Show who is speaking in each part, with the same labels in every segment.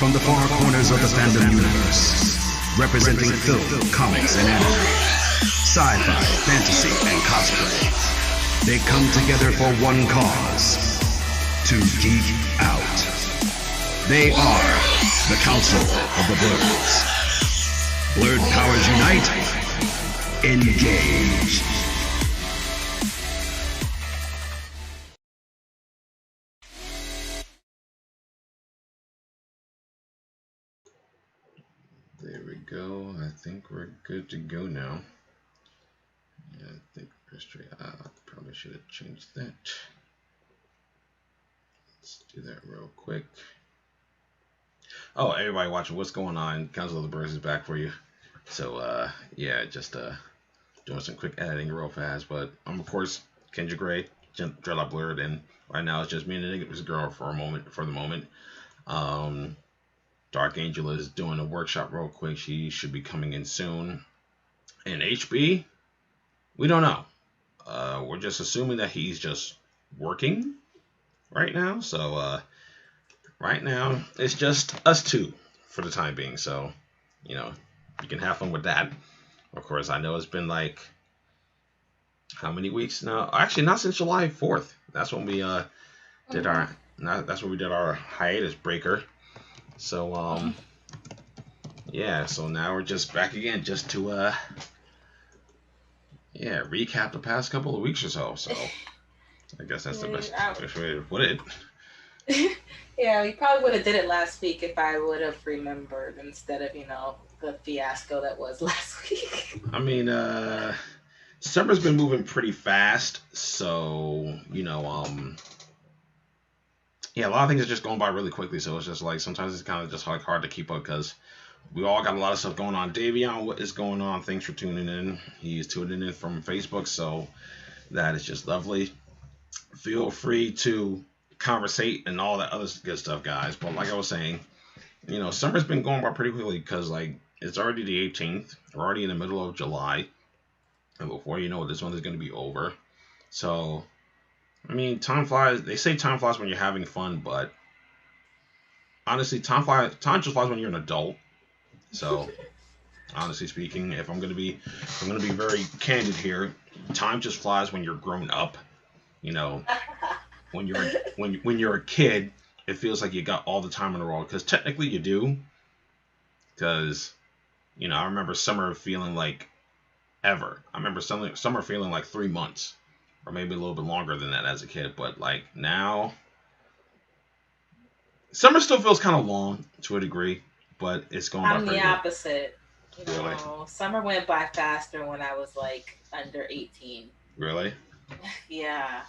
Speaker 1: From the far corners of the fandom universe, representing film, comics, and anime, sci-fi, fantasy, and cosplay, they come together for one cause: to geek out. They are the Council of the Blurs. Blurred powers unite. Engage.
Speaker 2: There we go. I think we're good to go now. Yeah, I think history. I probably should have changed that. Let's do that real quick. Oh, everybody watching, what's going on? Council of the Birds is back for you. So, yeah, just doing some quick editing real fast. But I'm, of course, Kendrick Grey, Dreadlock Blurred, and right now it's just me and the English girl for the moment. Dark Angel is doing a workshop real quick. She should be coming in soon. And HB, we don't know. We're just assuming that he's just working right now. So right now it's just us two for the time being. So, you know, you can have fun with that. Of course, I know it's been like how many weeks now? Actually, not since July 4th. That's when we did our hiatus breaker. So, yeah, so now we're just back again just to, recap the past couple of weeks or so. So, I guess that's the best way to put it.
Speaker 3: Yeah, we probably would have did it last week if I would have remembered instead of, the fiasco that was last week.
Speaker 2: I mean, summer's been moving pretty fast, so, yeah, a lot of things are just going by really quickly, so it's just like sometimes it's kind of just like hard to keep up because we all got a lot of stuff going on. Davion, what is going on? Thanks for tuning in. He's tuning in from Facebook, so that is just lovely. Feel free to conversate and all that other good stuff, guys. But like I was saying, summer's been going by pretty quickly because like it's already the 18th. We're already in the middle of July, and before you know it, this one is going to be over. So, I mean, time flies. They say time flies when you're having fun, but honestly, time just flies when you're an adult. So, honestly speaking, if I'm gonna be very candid here, time just flies when you're grown up. When you're a kid, it feels like you got all the time in the world because technically you do. Because, I remember summer feeling like ever. I remember summer feeling like 3 months. Or maybe a little bit longer than that as a kid. But, like, now, summer still feels kind of long to a degree. But it's going by pretty
Speaker 3: I'm the opposite.
Speaker 2: Really?
Speaker 3: Summer went by faster when I was, like, under 18.
Speaker 2: Really?
Speaker 3: Yeah.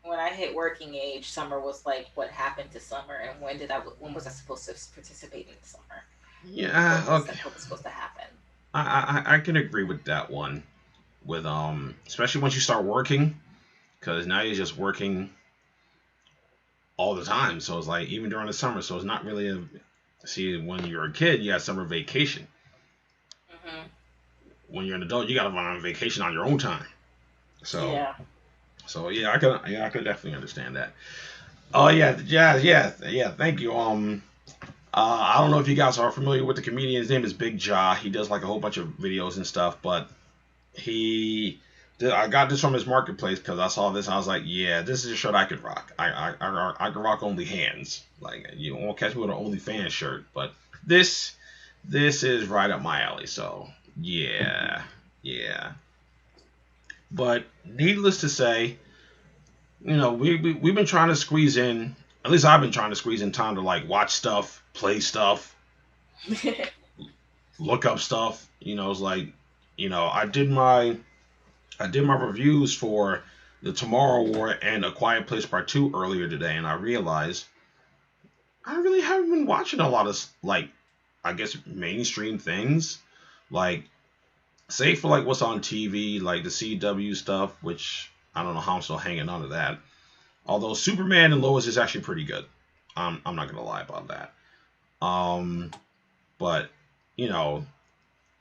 Speaker 3: When I hit working age, summer was, like, what happened to summer? And when was I supposed to participate in the summer?
Speaker 2: Yeah, okay.
Speaker 3: What was supposed to happen?
Speaker 2: I can agree with that one. With especially once you start working, because now you're just working all the time. So it's like even during the summer. So it's not really when you're a kid, you got summer vacation.
Speaker 3: Mm-hmm.
Speaker 2: When you're an adult, you got to run on vacation on your own time. So
Speaker 3: yeah.
Speaker 2: So yeah, I could definitely understand that. Oh yeah. Thank you. I don't know if you guys are familiar with the comedian. His name is Big Ja. He does like a whole bunch of videos and stuff, but I got this from his marketplace because I saw this. I was like, yeah, this is a shirt I could rock. I can rock only hands. Like, you won't catch me with an OnlyFans shirt, but this is right up my alley. So yeah. But needless to say, we've been trying to squeeze in. At least I've been trying to squeeze in time to like watch stuff, play stuff, look up stuff. It's like, I did my reviews for the Tomorrow War and A Quiet Place Part 2 earlier today, and I realized I really haven't been watching a lot of, like, I guess mainstream things, like, save for like what's on TV, like the CW stuff, which I don't know how I'm still hanging on to that. Although Superman and Lois is actually pretty good. I'm not gonna lie about that. But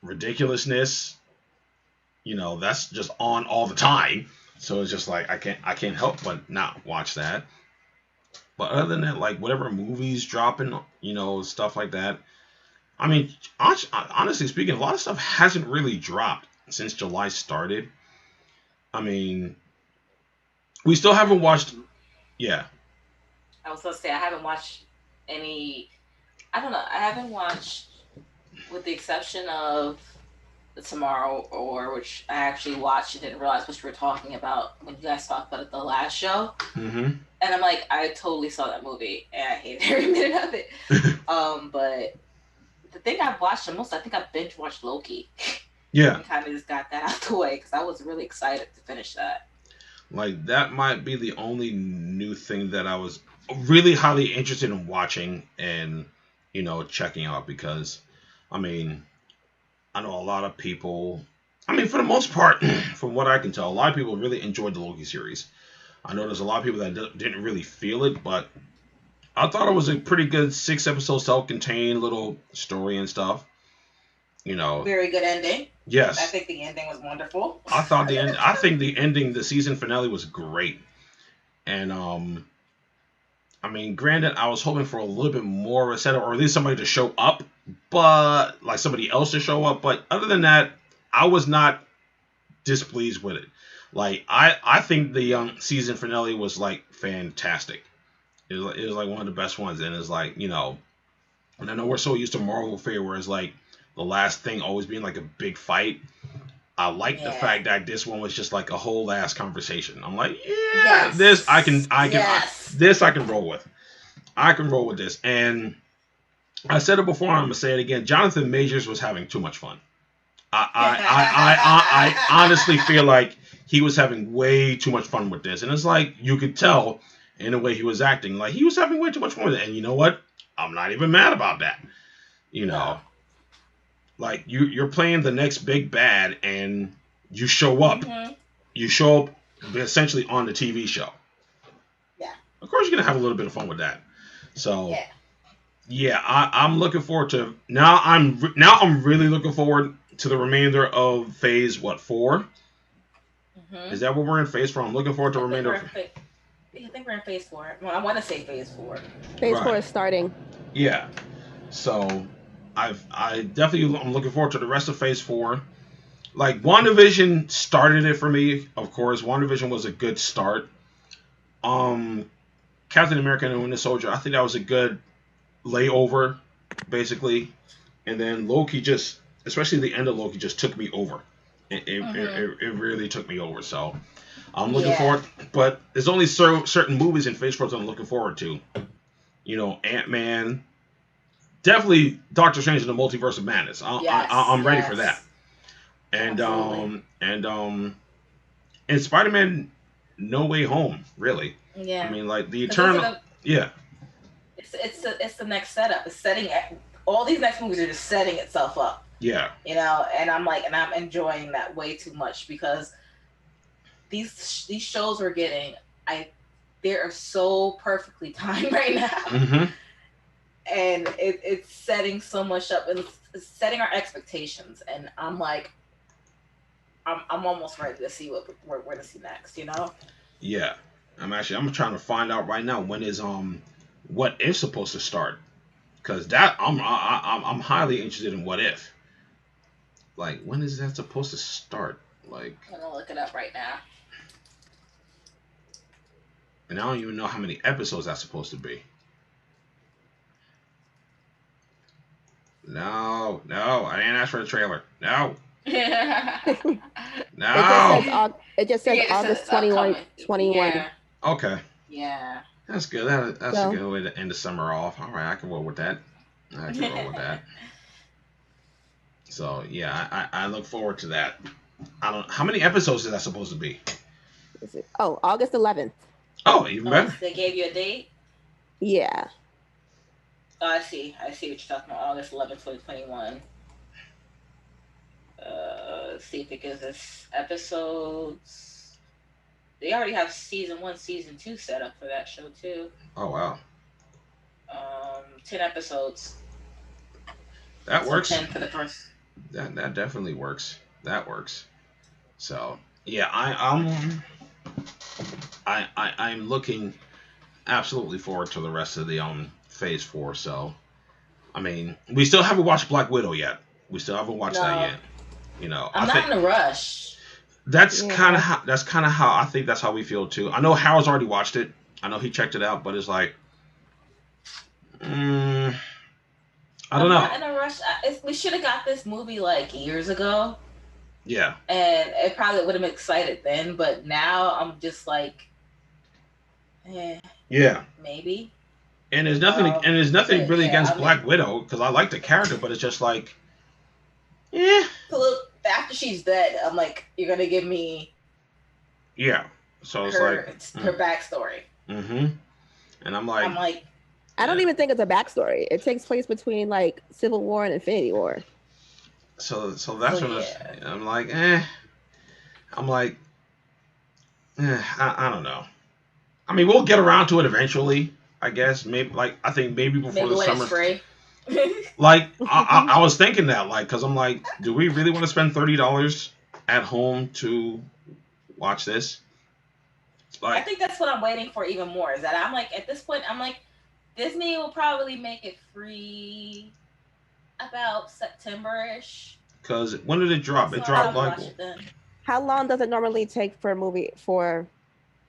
Speaker 2: ridiculousness, that's just on all the time. So it's just like I can't help but not watch that. But other than that, like whatever movies dropping, stuff like that. I mean, honestly speaking, a lot of stuff hasn't really dropped since July started. I mean, we still haven't watched. Yeah.
Speaker 3: I was gonna say I haven't watched any. I don't know. I haven't watched, with the exception of Tomorrow, or which I actually watched and didn't realize what you were talking about when you guys talked about it the last show.
Speaker 2: Mm-hmm.
Speaker 3: And I'm like, I totally saw that movie and I hated every minute of it. But the thing I've watched the most, I think I binge watched Loki.
Speaker 2: Yeah.
Speaker 3: And kind of just got that out the way because I was really excited to finish that.
Speaker 2: Like, that might be the only new thing that I was really highly interested in watching and, checking out because, I mean, I know a lot of people, for the most part, from what I can tell, a lot of people really enjoyed the Loki series. I know there's a lot of people that didn't really feel it, but I thought it was a pretty good 6-episode self-contained little story and stuff.
Speaker 3: Very good ending.
Speaker 2: Yes.
Speaker 3: I think the ending was wonderful.
Speaker 2: I think the ending, the season finale was great. And, granted, I was hoping for a little bit more of a setup, or at least somebody to show up, but, like, somebody else to show up. But other than that, I was not displeased with it. Like, I think the season finale was, like, fantastic. It was like, one of the best ones. And it's like, and I know we're so used to Marvel fare where it's, like, the last thing always being, like, a big fight. I like the fact that this one was just, like, a whole ass conversation. I'm like, this I can roll with. I can roll with this. And I said it before, I'm going to say it again. Jonathan Majors was having too much fun. I honestly feel like he was having way too much fun with this. And it's like, you could tell in the way he was acting, like he was having way too much fun with it. And you know what? I'm not even mad about that. Like you're playing the next big bad and you show up. Mm-hmm. You show up essentially on the TV show.
Speaker 3: Yeah.
Speaker 2: Of course you're going to have a little bit of fun with that. So I'm looking forward to now I'm really looking forward to the remainder of phase 4? Mm-hmm. Is that what we're in phase 4? I'm looking forward to the remainder of
Speaker 3: I think we're in phase 4. Well, I want to say phase 4.
Speaker 4: Phase 4 is starting.
Speaker 2: Yeah. So I'm looking forward to the rest of phase 4. Like WandaVision started it for me, of course. WandaVision was a good start. Captain America and the Winter Soldier, I think that was a good layover, basically. And then Loki especially the end of Loki just took me over. It really took me over. So I'm looking forward, but there's only certain movies in phase 4 that I'm looking forward to. Ant-Man, definitely Doctor Strange in the Multiverse of Madness. I'm ready for that. And and Spider-Man No Way Home, really.
Speaker 3: Yeah.
Speaker 2: Like the Eternal.
Speaker 3: It's the next setup. It's setting. All these next movies are just setting itself up.
Speaker 2: Yeah.
Speaker 3: And I'm enjoying that way too much because these shows we're getting, they are so perfectly timed right now. Mm-hmm. And it's setting so much up and it's setting our expectations. And I'm like, I'm almost ready to see what we're going to see next,
Speaker 2: Yeah. I'm trying to find out right now when is What If supposed to start, because that I'm highly interested in What If. Like, when is that supposed to start? Like,
Speaker 3: I'm gonna look it up right now.
Speaker 2: And I don't even know how many episodes that's supposed to be. No, I didn't ask for the trailer. No. No.
Speaker 4: It just says August 21.
Speaker 3: Yeah.
Speaker 2: Okay.
Speaker 3: Yeah.
Speaker 2: That's good. That's a good way to end the summer off. All right, I can roll with that. So yeah, I look forward to that. How many episodes is that supposed to be?
Speaker 4: August 11th.
Speaker 2: Oh, even better.
Speaker 3: They gave you a date?
Speaker 4: Yeah.
Speaker 3: Oh, I see what you're talking about. August 11th, 2021. Let's see if it gives us episodes. They already have season 1, season 2 set up for that show too.
Speaker 2: Oh wow.
Speaker 3: 10 episodes.
Speaker 2: That works.
Speaker 3: 10 for the first.
Speaker 2: That definitely works. That works. So yeah, I'm looking absolutely forward to the rest of the Phase 4. So, I mean, we still haven't watched Black Widow yet. We still haven't watched that yet. You know,
Speaker 3: I'm not in a rush.
Speaker 2: That's kind of how I think that's how we feel too. I know Harold's already watched it. I know he checked it out, but it's like, I don't know.
Speaker 3: I'm not in a rush. We should have got this movie like years ago.
Speaker 2: Yeah.
Speaker 3: And it probably would have been excited then, but now I'm just like,
Speaker 2: yeah,
Speaker 3: maybe.
Speaker 2: And there's nothing really against Black Widow because I like the character, but it's just like,
Speaker 3: So look, after she's dead, I'm like, you're gonna give me.
Speaker 2: Yeah. So it's
Speaker 3: her backstory.
Speaker 2: Mm-hmm. And I'm like,
Speaker 4: I don't even think it's a backstory. It takes place between like Civil War and Infinity War.
Speaker 2: So that's what I'm like, I'm like, I don't know. I mean, we'll get around to it eventually, I guess. Maybe before the summer.
Speaker 3: Free.
Speaker 2: Like I was thinking that, like, because I'm like, do we really want to spend $30 at home to watch this? Like, I
Speaker 3: think that's what I'm waiting for even more. Is that I'm like, at this point, I'm like, Disney will probably make it free about September-ish.
Speaker 2: Because when did it drop? It dropped like.
Speaker 4: How long does it normally take for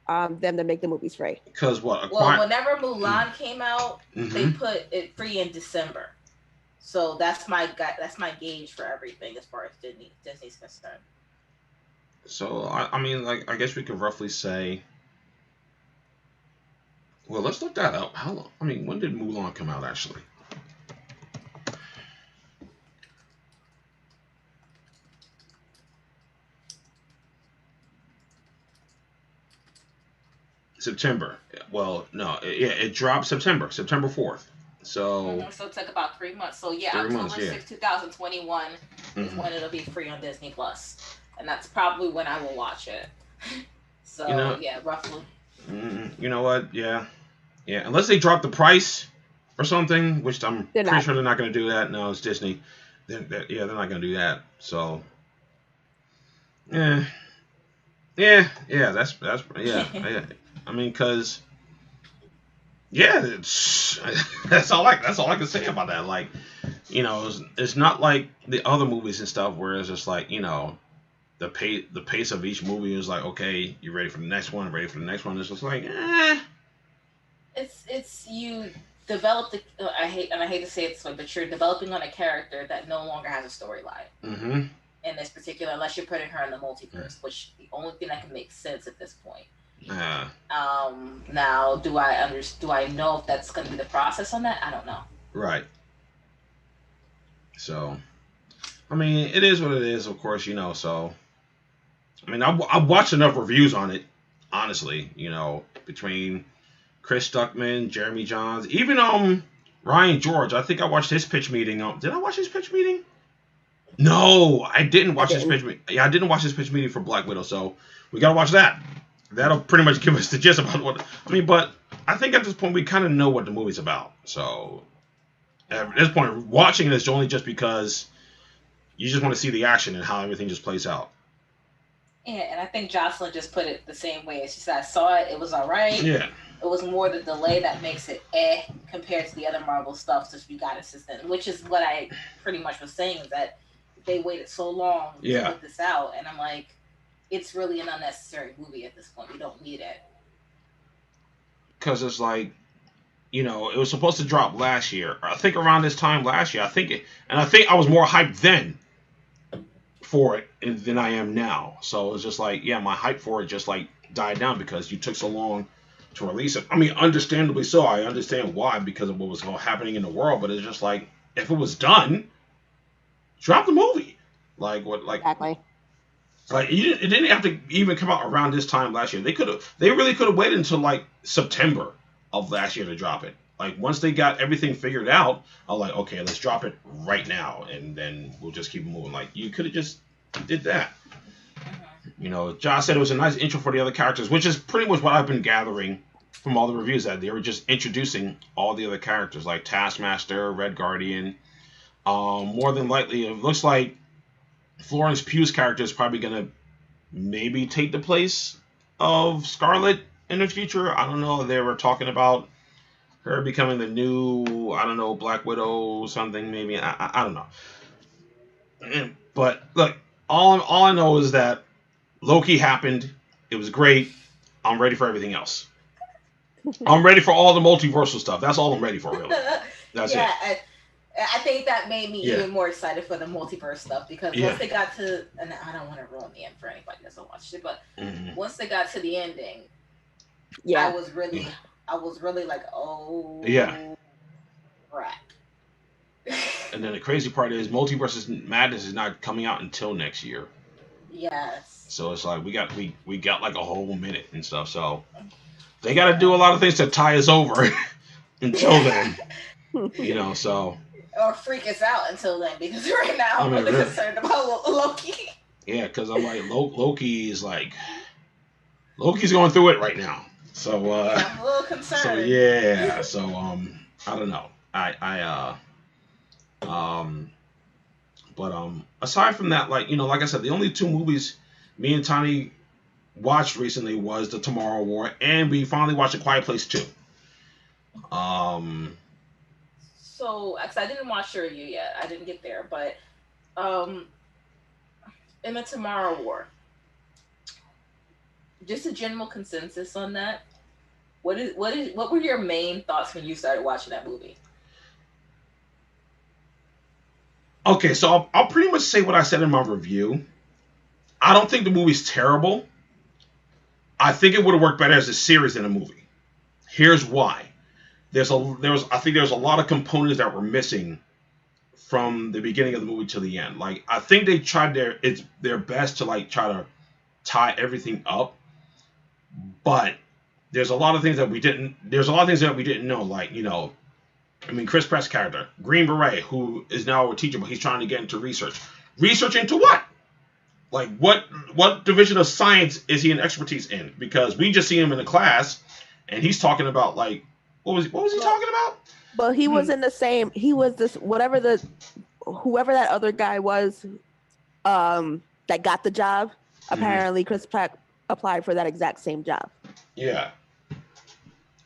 Speaker 4: them to make the movies free?
Speaker 2: Because what?
Speaker 3: Well, whenever Mulan came out, they put it free in December. So that's my gauge for everything as far as Disney's concerned.
Speaker 2: So I mean, like, I guess we could roughly say. Well, let's look that up. How long? I mean, when did Mulan come out actually? September. Well, no, it dropped September 4th. So.
Speaker 3: So it took about 3 months. So October 6, 2021 is when it'll be free on Disney Plus, and that's probably when I will watch it. So roughly.
Speaker 2: You know what? Yeah. Unless they drop the price or something, which I'm pretty sure they're not going to do that. No, it's Disney. They're not going to do that. So. Yeah. That's yeah. I mean, cause, that's all I can say about that. Like, you know, it's not like the other movies and stuff where it's just like, you know, the pace of each movie is like, okay, you ready for the next one? It's just like,
Speaker 3: It's you develop I hate to say it this way, but you're developing on a character that no longer has a storyline.
Speaker 2: Mm-hmm.
Speaker 3: In this particular, unless you're putting her in the multiverse, which the only thing that can make sense at this point. Now, do I know if that's going to be the process on that? I don't know.
Speaker 2: Right. So, I mean, it is what it is, of course, you know. So, I mean, I've watched enough reviews on it, honestly. You know, between Chris Stuckman, Jeremy Johns, even Ryan George. I think I watched his pitch meeting. Did I watch his pitch meeting? No, I didn't watch his pitch meeting. Yeah, I didn't watch his pitch meeting for Black Widow, so we gotta watch that. That'll pretty much give us the gist about what. I mean, but I think at this point we kind of know what the movie's about. So at this point, watching it is only just because you just want to see the action and how everything just plays out.
Speaker 3: Yeah, and I think Jocelyn just put it the same way. She said, I saw it, it was all right.
Speaker 2: Yeah.
Speaker 3: It was more the delay that makes it compared to the other Marvel stuff, so you got assistant, which is what I pretty much was saying, is that they waited so long to put this out, and I'm like, it's really an unnecessary movie at this point. We don't need it.
Speaker 2: Because it's like, you know, it was supposed to drop last year. I think around this time last year. I think I was more hyped then for it than I am now. So it's just like, my hype for it just like died down because you took so long to release it. I mean, understandably so. I understand why, because of what was happening in the world. But it's just like, if it was done, drop the movie. Like what? Like
Speaker 4: exactly.
Speaker 2: Like it didn't have to even come out around this time last year. They really could have waited until like September of last year to drop it. Like once they got everything figured out, I'm like, okay, let's drop it right now, and then we'll just keep moving. Like you could have just did that. You know, Josh said it was a nice intro for the other characters, which is pretty much what I've been gathering from all the reviews, that they were just introducing all the other characters like Taskmaster, Red Guardian. More than likely, it looks like Florence Pugh's character is probably going to maybe take the place of Scarlet in the future. I don't know. They were talking about her becoming the new, I don't know, Black Widow something maybe. I don't know. But look, all I know is that Loki happened. It was great. I'm ready for everything else. I'm ready for all the multiversal stuff. That's all I'm ready for, really. That's it.
Speaker 3: I think that made me even more excited for the multiverse stuff because once they got to, and I don't want to ruin the end for anybody that hasn't watched it, but once they got to the ending, I was really like, oh, crap.
Speaker 2: And then the crazy part is Multiverse Madness is not coming out until next year.
Speaker 3: Yes.
Speaker 2: So it's like we got like a whole minute and stuff. So they got to do a lot of things to tie us over until then. You know, so.
Speaker 3: Or freak us out until then, because right now I'm really concerned about Loki. Yeah,
Speaker 2: because I'm like, Loki's going through it right now. So
Speaker 3: I'm a little concerned.
Speaker 2: So yeah, so I don't know. But aside from that, like, you know, like I said, the only two movies me and Tani watched recently was The Tomorrow War, and we finally watched A Quiet Place 2.
Speaker 3: So, because I didn't watch Sure You yet, I didn't get there, but in The Tomorrow War, just a general consensus on that. What were your main thoughts when you started watching that movie?
Speaker 2: Okay, so I'll pretty much say what I said in my review. I don't think the movie's terrible. I think it would have worked better as a series than a movie. Here's why. I think there's a lot of components that were missing from the beginning of the movie to the end. Like, I think they tried their best to like try to tie everything up, but there's a lot of things that we didn't know. Like, you know, I mean, Chris Pratt's character, Green Beret, who is now a teacher, but he's trying to get into research. Research into what? Like, what division of science is he an expertise in? Because we just see him in a class, and he's talking about, like, what was he talking about?
Speaker 4: Well, he was in the same. He was this whoever that other guy was, that got the job. Apparently, Chris Pratt applied for that exact same job.
Speaker 2: Yeah.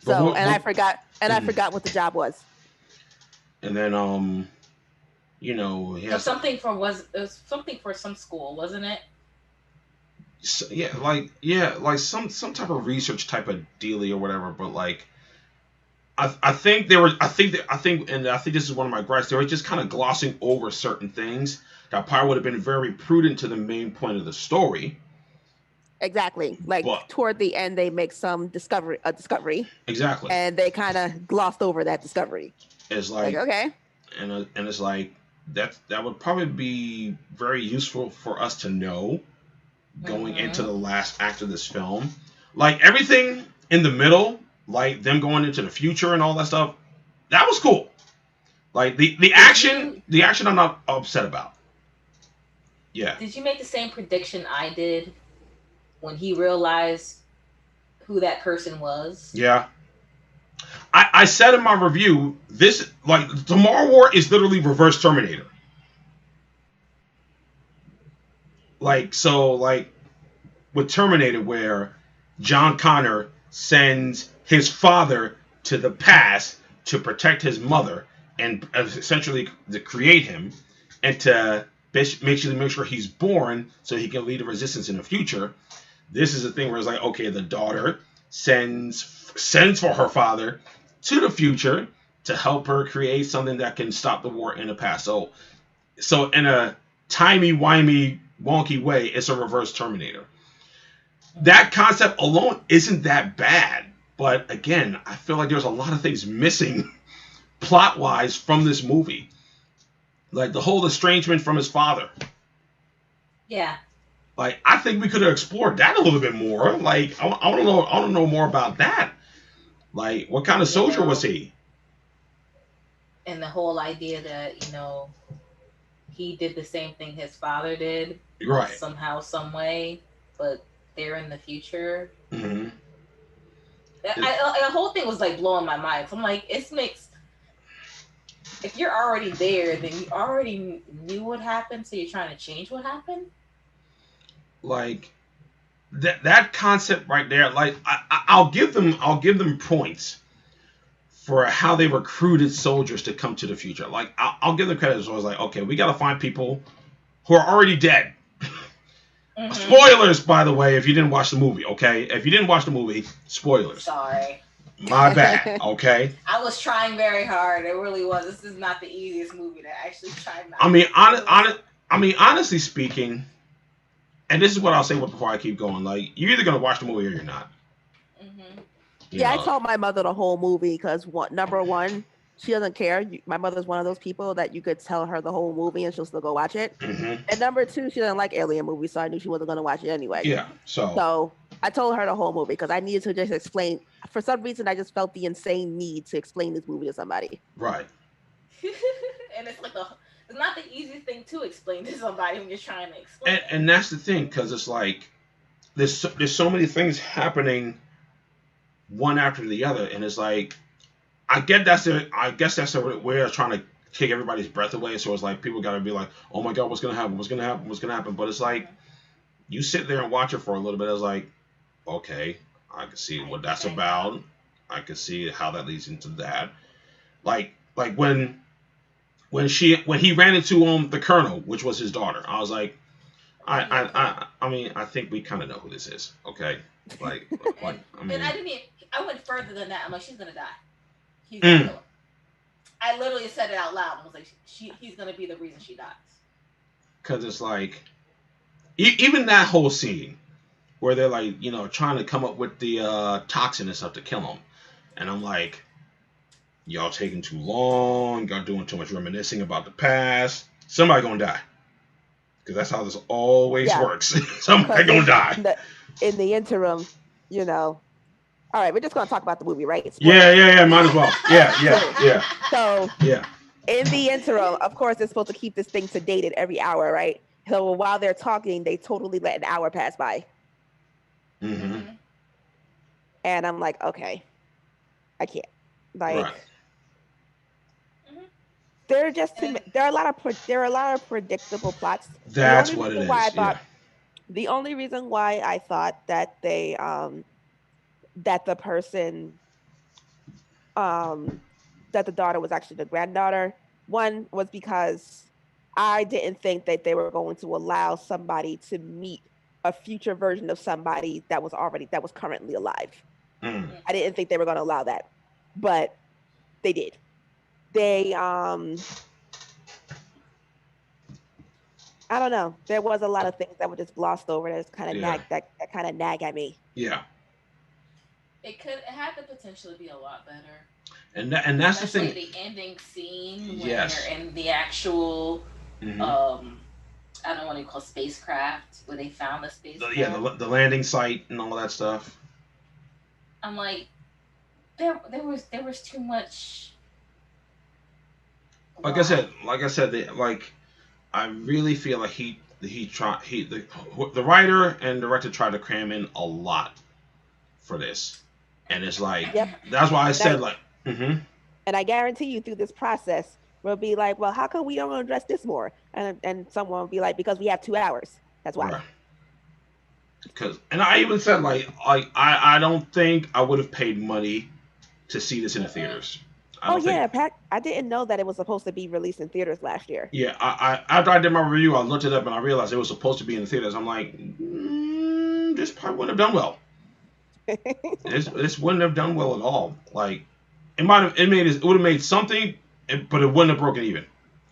Speaker 4: So, I forgot what the job was.
Speaker 2: And then, you know, he has
Speaker 3: something for some school, wasn't it?
Speaker 2: So, like some type of research type of dealie or whatever. But like, I think this is one of my gripes. They were just kind of glossing over certain things that probably would have been very prudent to the main point of the story.
Speaker 4: Exactly. Like, toward the end, they make a discovery.
Speaker 2: Exactly.
Speaker 4: And they kind of glossed over that discovery.
Speaker 2: It's like
Speaker 4: okay.
Speaker 2: And it's like that would probably be very useful for us to know going into the last act of this film. Like, everything in the middle, like them going into the future and all that stuff, that was cool. Like the action I'm not upset about. Yeah.
Speaker 3: Did you make the same prediction I did when he realized who that person was?
Speaker 2: Yeah. I said in my review, this, like, Tomorrow War is literally reverse Terminator. Like, so, like, with Terminator, where John Connor sends his father to the past to protect his mother and essentially to create him and to basically make sure he's born so he can lead a resistance in the future. This is a thing where it's like, okay, the daughter sends for her father to the future to help her create something that can stop the war in the past. So in a timey-wimey, wonky way, it's a reverse Terminator. That concept alone isn't that bad. But again, I feel like there's a lot of things missing plot-wise from this movie. Like the whole estrangement from his father.
Speaker 3: Yeah.
Speaker 2: Like, I think we could have explored that a little bit more. Like, I want to know more about that. Like, what kind of soldier was he?
Speaker 3: And the whole idea that, you know, he did the same thing his father did.
Speaker 2: Right.
Speaker 3: Somehow, some way. But they're in the future.
Speaker 2: Mm-hmm.
Speaker 3: The whole thing was, like, blowing my mind. So I'm like, it makes... If you're already there, then you already knew what happened, so you're trying to change what happened?
Speaker 2: Like, that concept right there, like, I I'll give them points for how they recruited soldiers to come to the future. Like, I'll give them credit. So I was like, okay, we got to find people who are already dead. Mm-hmm. Spoilers, by the way, if you didn't watch the movie, okay? If you didn't watch the movie, spoilers.
Speaker 3: Sorry.
Speaker 2: My bad, okay?
Speaker 3: I was trying very hard. It really was. This is not the easiest movie to actually try.
Speaker 2: Honestly speaking, and this is what I'll say before I keep going, like, you're either going to watch the movie or you're not.
Speaker 3: Mm-hmm.
Speaker 4: Yeah, I told my mother the whole movie because number one, she doesn't care. My mother's one of those people that you could tell her the whole movie and she'll still go watch it.
Speaker 2: Mm-hmm.
Speaker 4: And number two, she doesn't like alien movies, so I knew she wasn't going to watch it anyway.
Speaker 2: Yeah,
Speaker 4: so I told her the whole movie because I needed to just explain. For some reason, I just felt the insane need to explain this movie to somebody.
Speaker 2: Right.
Speaker 3: And it's like it's not the easiest thing to explain to somebody when you're trying to explain.
Speaker 2: And that's the thing, because it's like there's so many things happening one after the other, and it's like I guess that's their way of trying to take everybody's breath away. So it's like people got to be like, oh my God, what's gonna happen? What's gonna happen? What's gonna happen? But it's like you sit there and watch it for a little bit. It's like, okay, I can see what that's about. I can see how that leads into that. Like when he ran into the colonel, which was his daughter, I was like, I mean, I think we kind of know who this is, okay? Like I mean,
Speaker 3: and I went further than that. I'm like, she's gonna die. He's gonna kill her. I literally said it out loud. I was like, he's gonna be the reason she dies. Because
Speaker 2: it's like, even that whole scene where they're like, trying to come up with the toxin and stuff to kill him, and I'm like, y'all taking too long. Y'all doing too much reminiscing about the past. Somebody gonna die. Because that's how this always works. Somebody gonna die.
Speaker 4: In the interim, All right, we're just gonna talk about the movie, right?
Speaker 2: Yeah. Might as well. Yeah.
Speaker 4: So in the interim, of course, they're supposed to keep this thing sedated every hour, right? So while they're talking, they totally let an hour pass by.
Speaker 2: Mm-hmm.
Speaker 4: And I'm like, okay, I can't. Like,
Speaker 2: right.
Speaker 4: there are a lot of predictable plots.
Speaker 2: That's what it is.
Speaker 4: The only reason why I thought that they that the person that the daughter was actually the granddaughter, one was because I didn't think that they were going to allow somebody to meet a future version of somebody that was currently alive. I didn't think they were going to allow that, but they did. They I don't know. There was a lot of things that were just glossed over that kind of nag at me.
Speaker 2: Yeah.
Speaker 3: It had the potential to be a lot better.
Speaker 2: And that's
Speaker 3: especially
Speaker 2: the thing.
Speaker 3: The ending scene when they're in the actual I don't know what you call spacecraft where they found the spacecraft.
Speaker 2: The landing site and all that stuff.
Speaker 3: I'm like, there was too much.
Speaker 2: Like I said, I really feel like the writer and director tried to cram in a lot for this, and it's like that's why I said
Speaker 4: And I guarantee you through this process we'll be like, well, how come we don't address this more? And someone will be like, because we have 2 hours. That's why.
Speaker 2: Right. And I even said I don't think I would have paid money to see this in the theaters.
Speaker 4: Pat, I didn't know that it was supposed to be released in theaters last year.
Speaker 2: Yeah, after I did my review, I looked it up and I realized it was supposed to be in the theaters. I'm like, this probably wouldn't have done well. This wouldn't have done well at all. Like, it would have made something, but it wouldn't have broken even.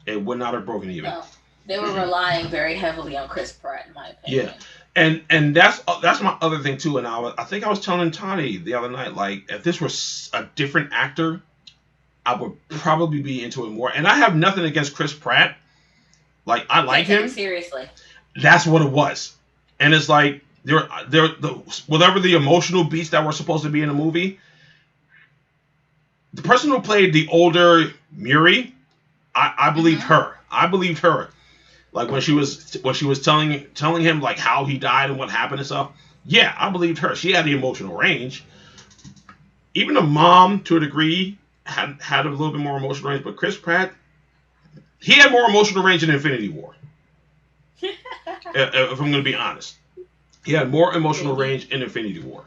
Speaker 2: It would not have broken even.
Speaker 3: No, they were relying very heavily on Chris Pratt, in my opinion.
Speaker 2: Yeah, and that's my other thing too. And I think I was telling Tani the other night, like, if this was a different actor, I would probably be into it more. And I have nothing against Chris Pratt. Like, I like him.
Speaker 3: Seriously.
Speaker 2: That's what it was. And it's like, whatever the emotional beats that were supposed to be in the movie, the person who played the older Muri, I believed her. I believed her. Like, when she was telling him, like, how he died and what happened and stuff. Yeah, I believed her. She had the emotional range. Even the mom, to a degree, had a little bit more emotional range, but Chris Pratt, he had more emotional range in Infinity War. If I'm going to be honest, he had more emotional range in Infinity War.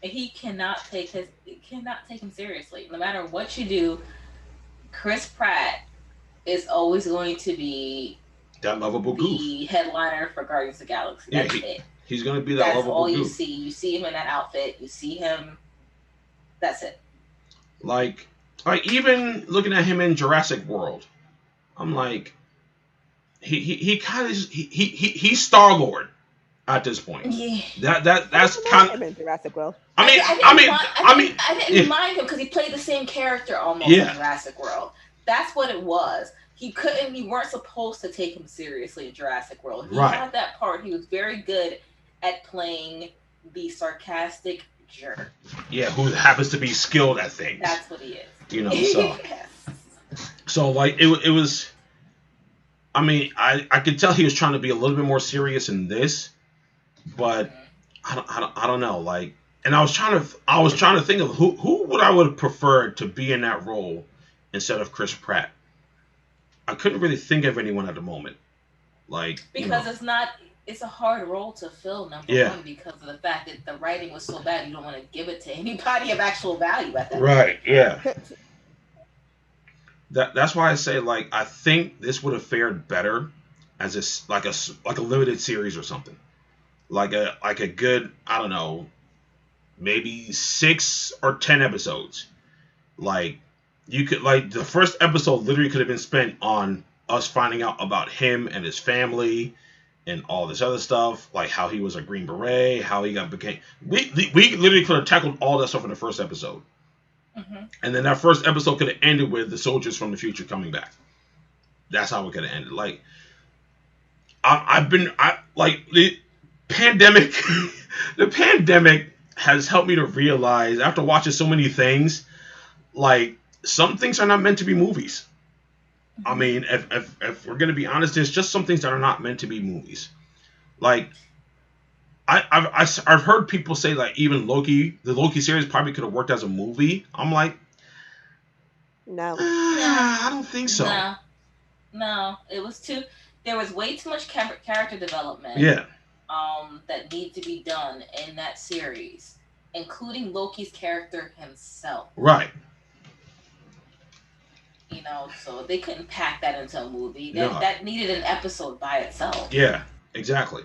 Speaker 3: he cannot take him seriously. No matter what you do, Chris Pratt is always going to be
Speaker 2: that lovable goof,
Speaker 3: the headliner for Guardians of the Galaxy. That's it.
Speaker 2: He's going to be that lovable goof.
Speaker 3: That's all you see. You see him in that outfit. You see him. That's it.
Speaker 2: Like even looking at him in Jurassic World, I'm like, he kind of he's Star-Lord at this point.
Speaker 3: Yeah.
Speaker 2: That's kind of
Speaker 4: Jurassic World.
Speaker 3: I didn't mind him because he played the same character almost in Jurassic World. That's what it was. You weren't supposed to take him seriously in Jurassic World. He had that part. He was very good at playing the sarcastic jerk.
Speaker 2: Yeah, who happens to be skilled at things.
Speaker 3: That's what he is.
Speaker 2: You know, so so like it was. I mean, I could tell he was trying to be a little bit more serious in this, but I don't know. Like, and I was trying to think of who would I would have preferred to be in that role instead of Chris Pratt. I couldn't really think of anyone at the moment. Like,
Speaker 3: because it's a hard role to fill, number one, because of the fact that the writing was so bad you don't want to give it to anybody of actual value at that point.
Speaker 2: Right, yeah. That's why I say, like, I think this would have fared better as a limited series or something. Like a good, I don't know, maybe 6 or 10 episodes. Like, you could, like, the first episode literally could have been spent on us finding out about him and his family and all this other stuff, like how he was a Green Beret, how he became. We literally could have tackled all that stuff in the first episode, and then that first episode could have ended with the soldiers from the future coming back. That's how it could have ended. Like, the pandemic. The pandemic has helped me to realize, after watching so many things, like, some things are not meant to be movies. I mean, if we're gonna be honest, there's just some things that are not meant to be movies. Like, I've heard people say, like, even the Loki series probably could have worked as a movie. I'm like,
Speaker 4: no,
Speaker 2: I don't think so.
Speaker 3: No, it was there was way too much character development.
Speaker 2: Yeah.
Speaker 3: That needed to be done in that series, including Loki's character himself.
Speaker 2: Right.
Speaker 3: You know, so they couldn't pack that into a movie. That needed an episode by itself.
Speaker 2: Yeah, exactly.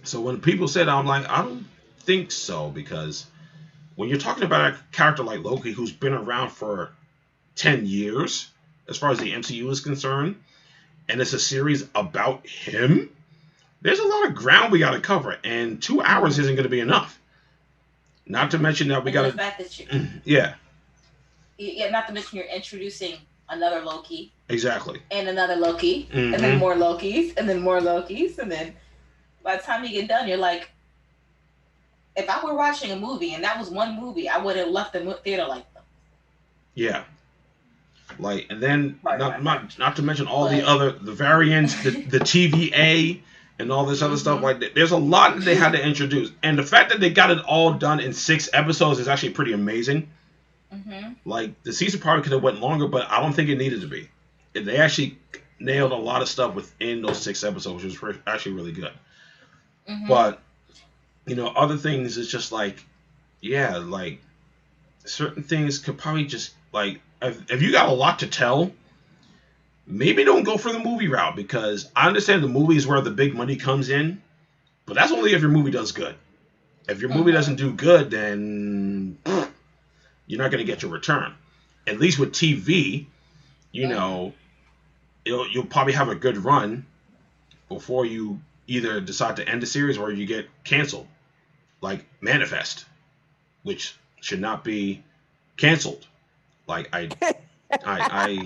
Speaker 2: So when people say that, I'm like, I don't think so, because when you're talking about a character like Loki, who's been around for 10 years, as far as the MCU is concerned, and it's a series about him, there's a lot of ground we got to cover, and 2 hours isn't going to be enough. Not to mention that we got to... Yeah.
Speaker 3: Yeah, not to mention you're introducing another Loki.
Speaker 2: Exactly.
Speaker 3: And another Loki. And then more Lokis. And then more Lokis. And then by the time you get done, you're like, if I were watching a movie and that was one movie, I would have left the theater like them.
Speaker 2: Yeah. Like, and then not to mention all the variants, the TVA, and all this other stuff. Like, there's a lot that they had to introduce. And the fact that they got it all done in 6 episodes is actually pretty amazing. Like, the season probably could have went longer, but I don't think it needed to be. They actually nailed a lot of stuff within those 6 episodes, which was actually really good. But, you know, other things, it's just like, yeah, like, certain things could probably just, like, if you got a lot to tell, maybe don't go for the movie route, because I understand the movie is where the big money comes in, but that's only if your movie does good. If your movie doesn't do good, then you're not going to get your return. At least with TV, you know, you'll probably have a good run before you either decide to end the series or you get canceled. Like Manifest, which should not be canceled. Like, I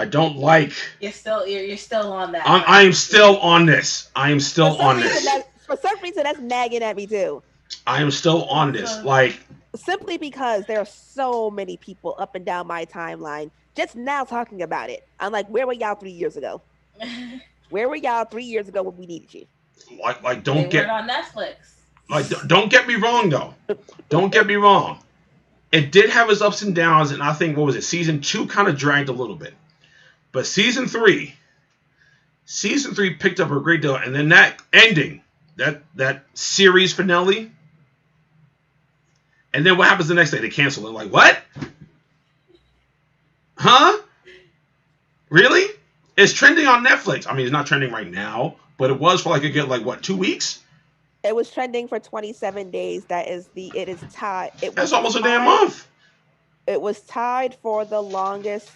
Speaker 2: don't like. You're
Speaker 3: still on that.
Speaker 2: I am still on this. I am still on this.
Speaker 4: For some reason, that's nagging at me too.
Speaker 2: I am still on this. Like,
Speaker 4: simply because there are so many people up and down my timeline just now talking about it. I'm like, where were y'all 3 years ago? Where were y'all 3 years ago when we needed you?
Speaker 2: Like,
Speaker 3: don't get on Netflix.
Speaker 2: Like, don't get me wrong though. Don't get me wrong. It did have its ups and downs, and I think, what was it? Season 2 kind of dragged a little bit, but season 3 picked up a great deal, and then that ending, that series finale, And then what happens the next day? They cancel it. Like, what? Huh? Really? It's trending on Netflix. I mean, it's not trending right now, but it was for like a good, like, what, 2 weeks?
Speaker 4: It was trending for 27 days. It is tied.
Speaker 2: That's almost a damn month.
Speaker 4: It was tied for the longest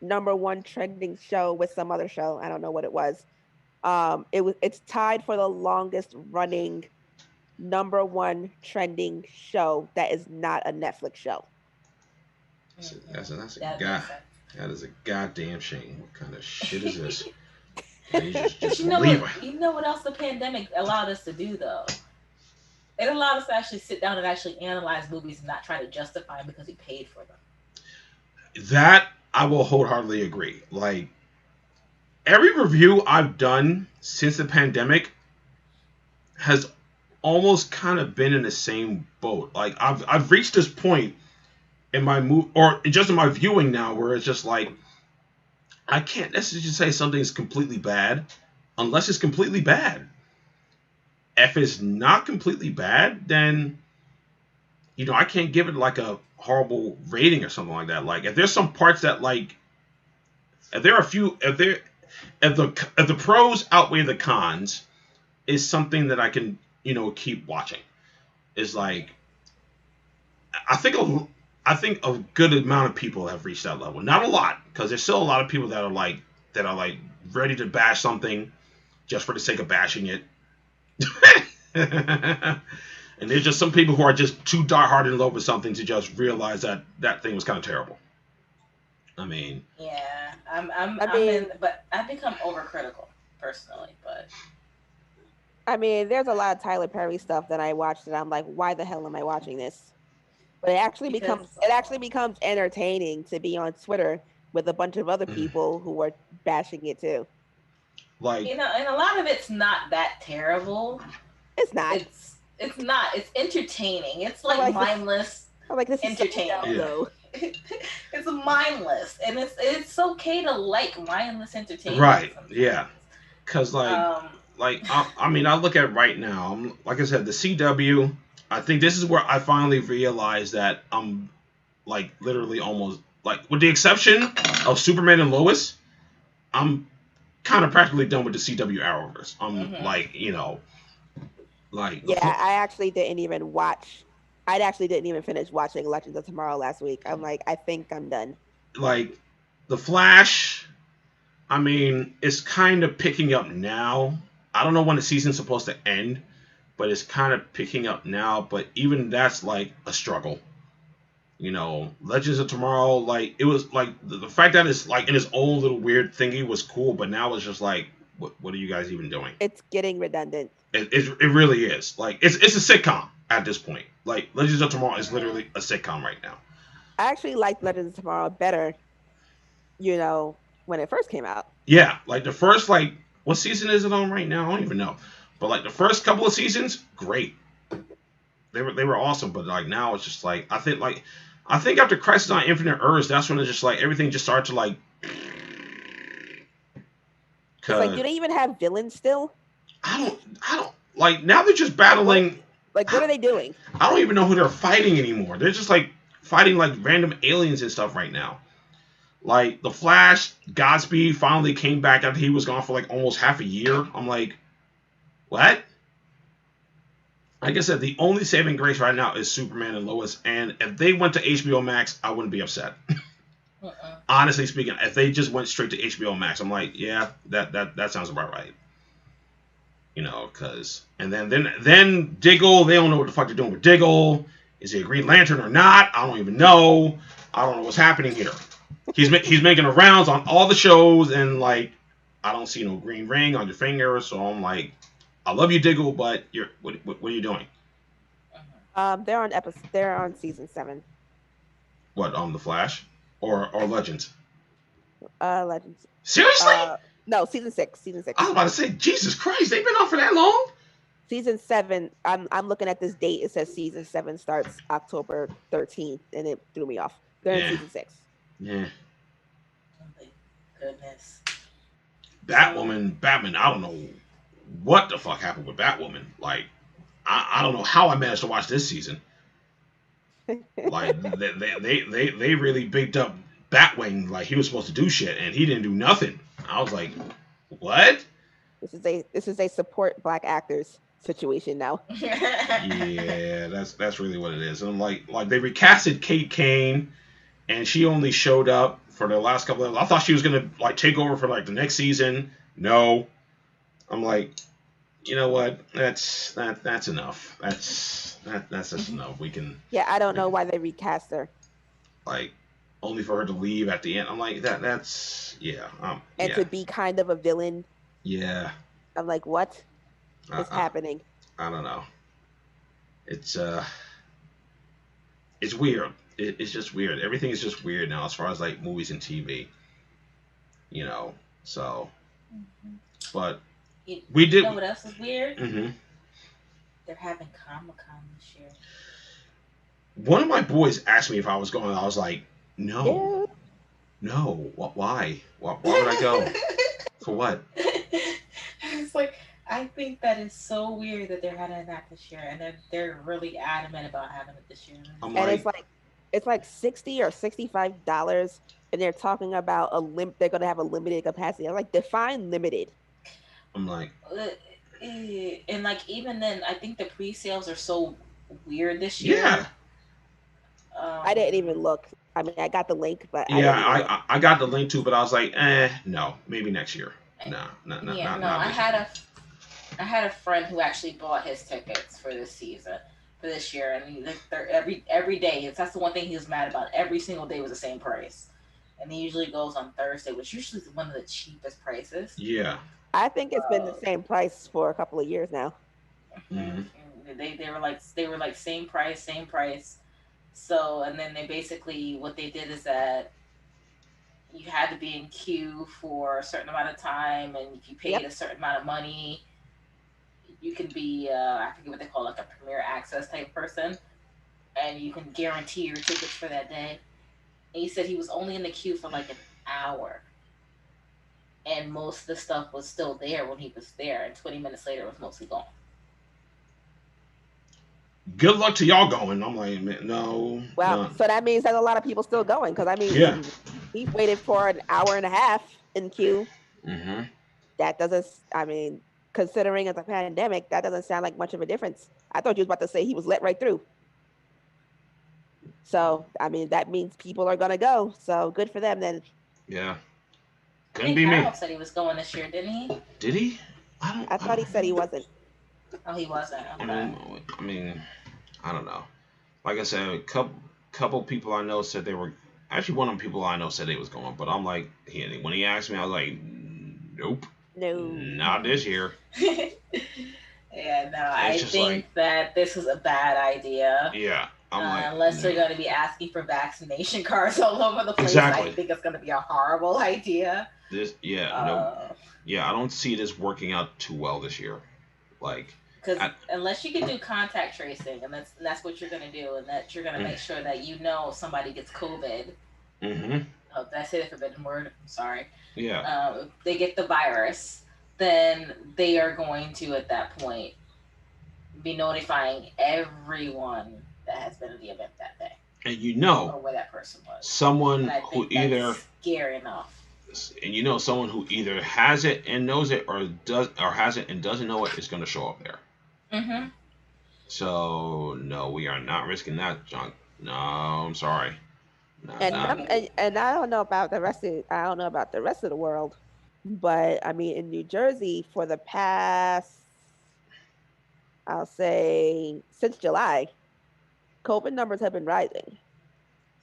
Speaker 4: #1 trending show with some other show. I don't know what it was. It's tied for the longest running #1 trending show that is not a Netflix show.
Speaker 2: That is a goddamn shame. What kind of shit is this?
Speaker 3: You know what else the pandemic allowed us to do, though? It allowed us to actually sit down and actually analyze movies and not try to justify them because we paid for them.
Speaker 2: That I will wholeheartedly agree. Like, every review I've done since the pandemic has almost kind of been in the same boat. Like, I've reached this point in my or just in my viewing now where it's just like, I can't necessarily say something's completely bad unless it's completely bad. If it's not completely bad, then, I can't give it like a horrible rating or something like that. Like, if there's some parts that, like, if the pros outweigh the cons, is something that I can, keep watching. It's like, I think a good amount of people have reached that level. Not a lot, because there's still a lot of people that are ready to bash something just for the sake of bashing it. And there's just some people who are just too diehard in love with something to just realize that that thing was kind of terrible. I mean,
Speaker 3: yeah, but I've become overcritical personally. But
Speaker 4: I mean, there's a lot of Tyler Perry stuff that I watched and I'm like, why the hell am I watching this? But it actually becomes entertaining to be on Twitter with a bunch of other people who are bashing it too.
Speaker 2: Like,
Speaker 3: and a lot of it's not that terrible.
Speaker 4: It's not.
Speaker 3: It's not. It's entertaining. It's like mindless.
Speaker 4: This
Speaker 3: entertainment.
Speaker 4: So
Speaker 3: It's mindless, and it's okay to like mindless entertainment.
Speaker 2: Right.
Speaker 3: Sometimes.
Speaker 2: Yeah. Because I look at right now. Like I said, the CW. I think this is where I finally realized that I'm like literally almost like, with the exception of Superman and Lois, I'm kind of practically done with the CW Arrowverse. I'm
Speaker 4: I actually didn't even watch. I actually didn't even finish watching Legends of Tomorrow last week. I'm like, I think I'm done.
Speaker 2: Like, The Flash, I mean, it's kind of picking up now. I don't know when the season's supposed to end, but it's kind of picking up now. But even that's like a struggle. Legends of Tomorrow, like, it was like the fact that it's like in its own little weird thingy was cool, but now it's just like, what are you guys even doing?
Speaker 4: It's getting redundant.
Speaker 2: It really is. Like, it's a sitcom at this point. Like, Legends of Tomorrow is literally a sitcom right now.
Speaker 4: I actually liked Legends of Tomorrow better, when it first came out.
Speaker 2: Yeah, like the first, like, what season is it on right now? I don't even know. But like the first couple of seasons, great. They were awesome. But like now it's just like, I think after Crisis on Infinite Earths, that's when it's just like everything just started to like.
Speaker 4: It's like, do they even have villains still?
Speaker 2: I don't like, now they're just battling.
Speaker 4: Like, what are they doing?
Speaker 2: I don't even know who they're fighting anymore. They're just like fighting like random aliens and stuff right now. Like, The Flash, Godspeed finally came back after he was gone for like almost half a year. I'm like, what? Like I said, the only saving grace right now is Superman and Lois. And if they went to HBO Max, I wouldn't be upset. Honestly speaking, if they just went straight to HBO Max, I'm like, yeah, that sounds about right. Because and then Diggle, they don't know what the fuck they're doing with Diggle. Is he a Green Lantern or not? I don't even know. I don't know what's happening here. He's making the rounds on all the shows, and like, I don't see no green ring on your finger. So I'm like, I love you, Diggle, but what are you doing?
Speaker 4: They're on season 7.
Speaker 2: What, The Flash or Legends?
Speaker 4: Legends.
Speaker 2: Seriously?
Speaker 4: No, season 6.
Speaker 2: I was about to say, Jesus Christ, they've been on for that long?
Speaker 4: Season 7. I'm looking at this date. It says season 7 starts October 13th, and it threw me off. They're in season 6.
Speaker 2: Yeah.
Speaker 3: Oh, thank goodness.
Speaker 2: Batman, I don't know what the fuck happened with Batwoman. Like, I don't know how I managed to watch this season. Like they really bigged up Batwing like he was supposed to do shit, and he didn't do nothing. I was like, what?
Speaker 4: This is a support black actors situation now.
Speaker 2: Yeah, that's really what it is. And I'm like they recasted Kate Kane, and she only showed up for the last couple of. I thought she was gonna like take over for like the next season. No, I'm like, you know what? That's enough. That's just enough. We can.
Speaker 4: Yeah, I don't know why they recast her.
Speaker 2: Like, only for her to leave at the end. I'm like that's yeah.
Speaker 4: And to be kind of a villain.
Speaker 2: Yeah.
Speaker 4: I'm like, what is happening?
Speaker 2: I don't know. It's weird. It's just weird. Everything is just weird now as far as like movies and TV. You know, so. But we did.
Speaker 3: You know what else is weird?
Speaker 2: Mm-hmm.
Speaker 3: They're having Comic-Con this year.
Speaker 2: One of my boys asked me if I was going. I was like, no.
Speaker 4: Yeah.
Speaker 2: No. Why? Why would I go? For what?
Speaker 3: It's like, I think that is so weird that they're having that this year, and they're really adamant about having it this year.
Speaker 2: And
Speaker 4: it's like $60 or $65, and they're talking about they're gonna have a limited capacity. I'm like, define limited.
Speaker 2: I'm like,
Speaker 3: and like even then, I think the pre-sales are so weird this year.
Speaker 2: Yeah.
Speaker 4: I didn't even look. I mean, I got the link, but
Speaker 2: yeah, I got the link too, but I was like, no, maybe next year. No, not
Speaker 3: I had a friend who actually bought his tickets for this year, and they're every day. That's the one thing he was mad about. Every single day was the same price, and he usually goes on Thursday, which usually is one of the cheapest prices.
Speaker 2: Yeah,
Speaker 4: I think it's been the same price for a couple of years now.
Speaker 2: Mm-hmm.
Speaker 3: They were like same price. So, and then they basically what they did is that you had to be in queue for a certain amount of time, and if you paid a certain amount of money, you can be I forget what they call, like a premier access type person, and you can guarantee your tickets for that day. And he said he was only in the queue for like an hour, and most of the stuff was still there when he was there, and 20 minutes later it was mostly gone.
Speaker 2: Good luck to y'all going. I'm like, no.
Speaker 4: Well, so that means there's a lot of people still going, because I mean, he waited for an hour and a half in queue.
Speaker 2: Mm-hmm.
Speaker 4: That doesn't, I mean, considering it's a pandemic, that doesn't sound like much of a difference. I thought you was about to say he was let right through. So, I mean, that means people are going to go. So good for them then.
Speaker 2: Yeah.
Speaker 3: Couldn't be me. Harold said he was going this year, didn't he?
Speaker 2: Did he?
Speaker 4: I thought he said he wasn't.
Speaker 3: Oh, he wasn't. Okay.
Speaker 2: I mean, I don't know. Like I said, a couple people I know said they were. Actually, one of the people I know said they was going, but I'm like, when he asked me, I was like, nope.
Speaker 4: No.
Speaker 2: Not this year.
Speaker 3: Yeah, no, I think that this is a bad idea.
Speaker 2: Yeah.
Speaker 3: Unless they're going to be asking for vaccination cards all over the place.
Speaker 2: Exactly.
Speaker 3: I think it's going to be a horrible idea.
Speaker 2: No. Yeah, I don't see this working out too well this year. Like,
Speaker 3: because unless you can do contact tracing, and that's what you're going to do, and that you're going to make sure that somebody gets COVID.
Speaker 2: Mm-hmm.
Speaker 3: Oh, that's a forbidden word. I'm sorry.
Speaker 2: Yeah.
Speaker 3: They get the virus, then they are going to, at that point, be notifying everyone that has been at the event that day.
Speaker 2: And
Speaker 3: or where that person was.
Speaker 2: Someone who either
Speaker 3: scary enough.
Speaker 2: And someone who either has it and knows it, or has it and doesn't know it, is going to show up there.
Speaker 3: Mm-hmm.
Speaker 2: So no, we are not risking that junk. No, I'm sorry. No,
Speaker 4: and I don't know about the rest of the world, but I mean, in New Jersey, for the past, I'll say since July, COVID numbers have been rising.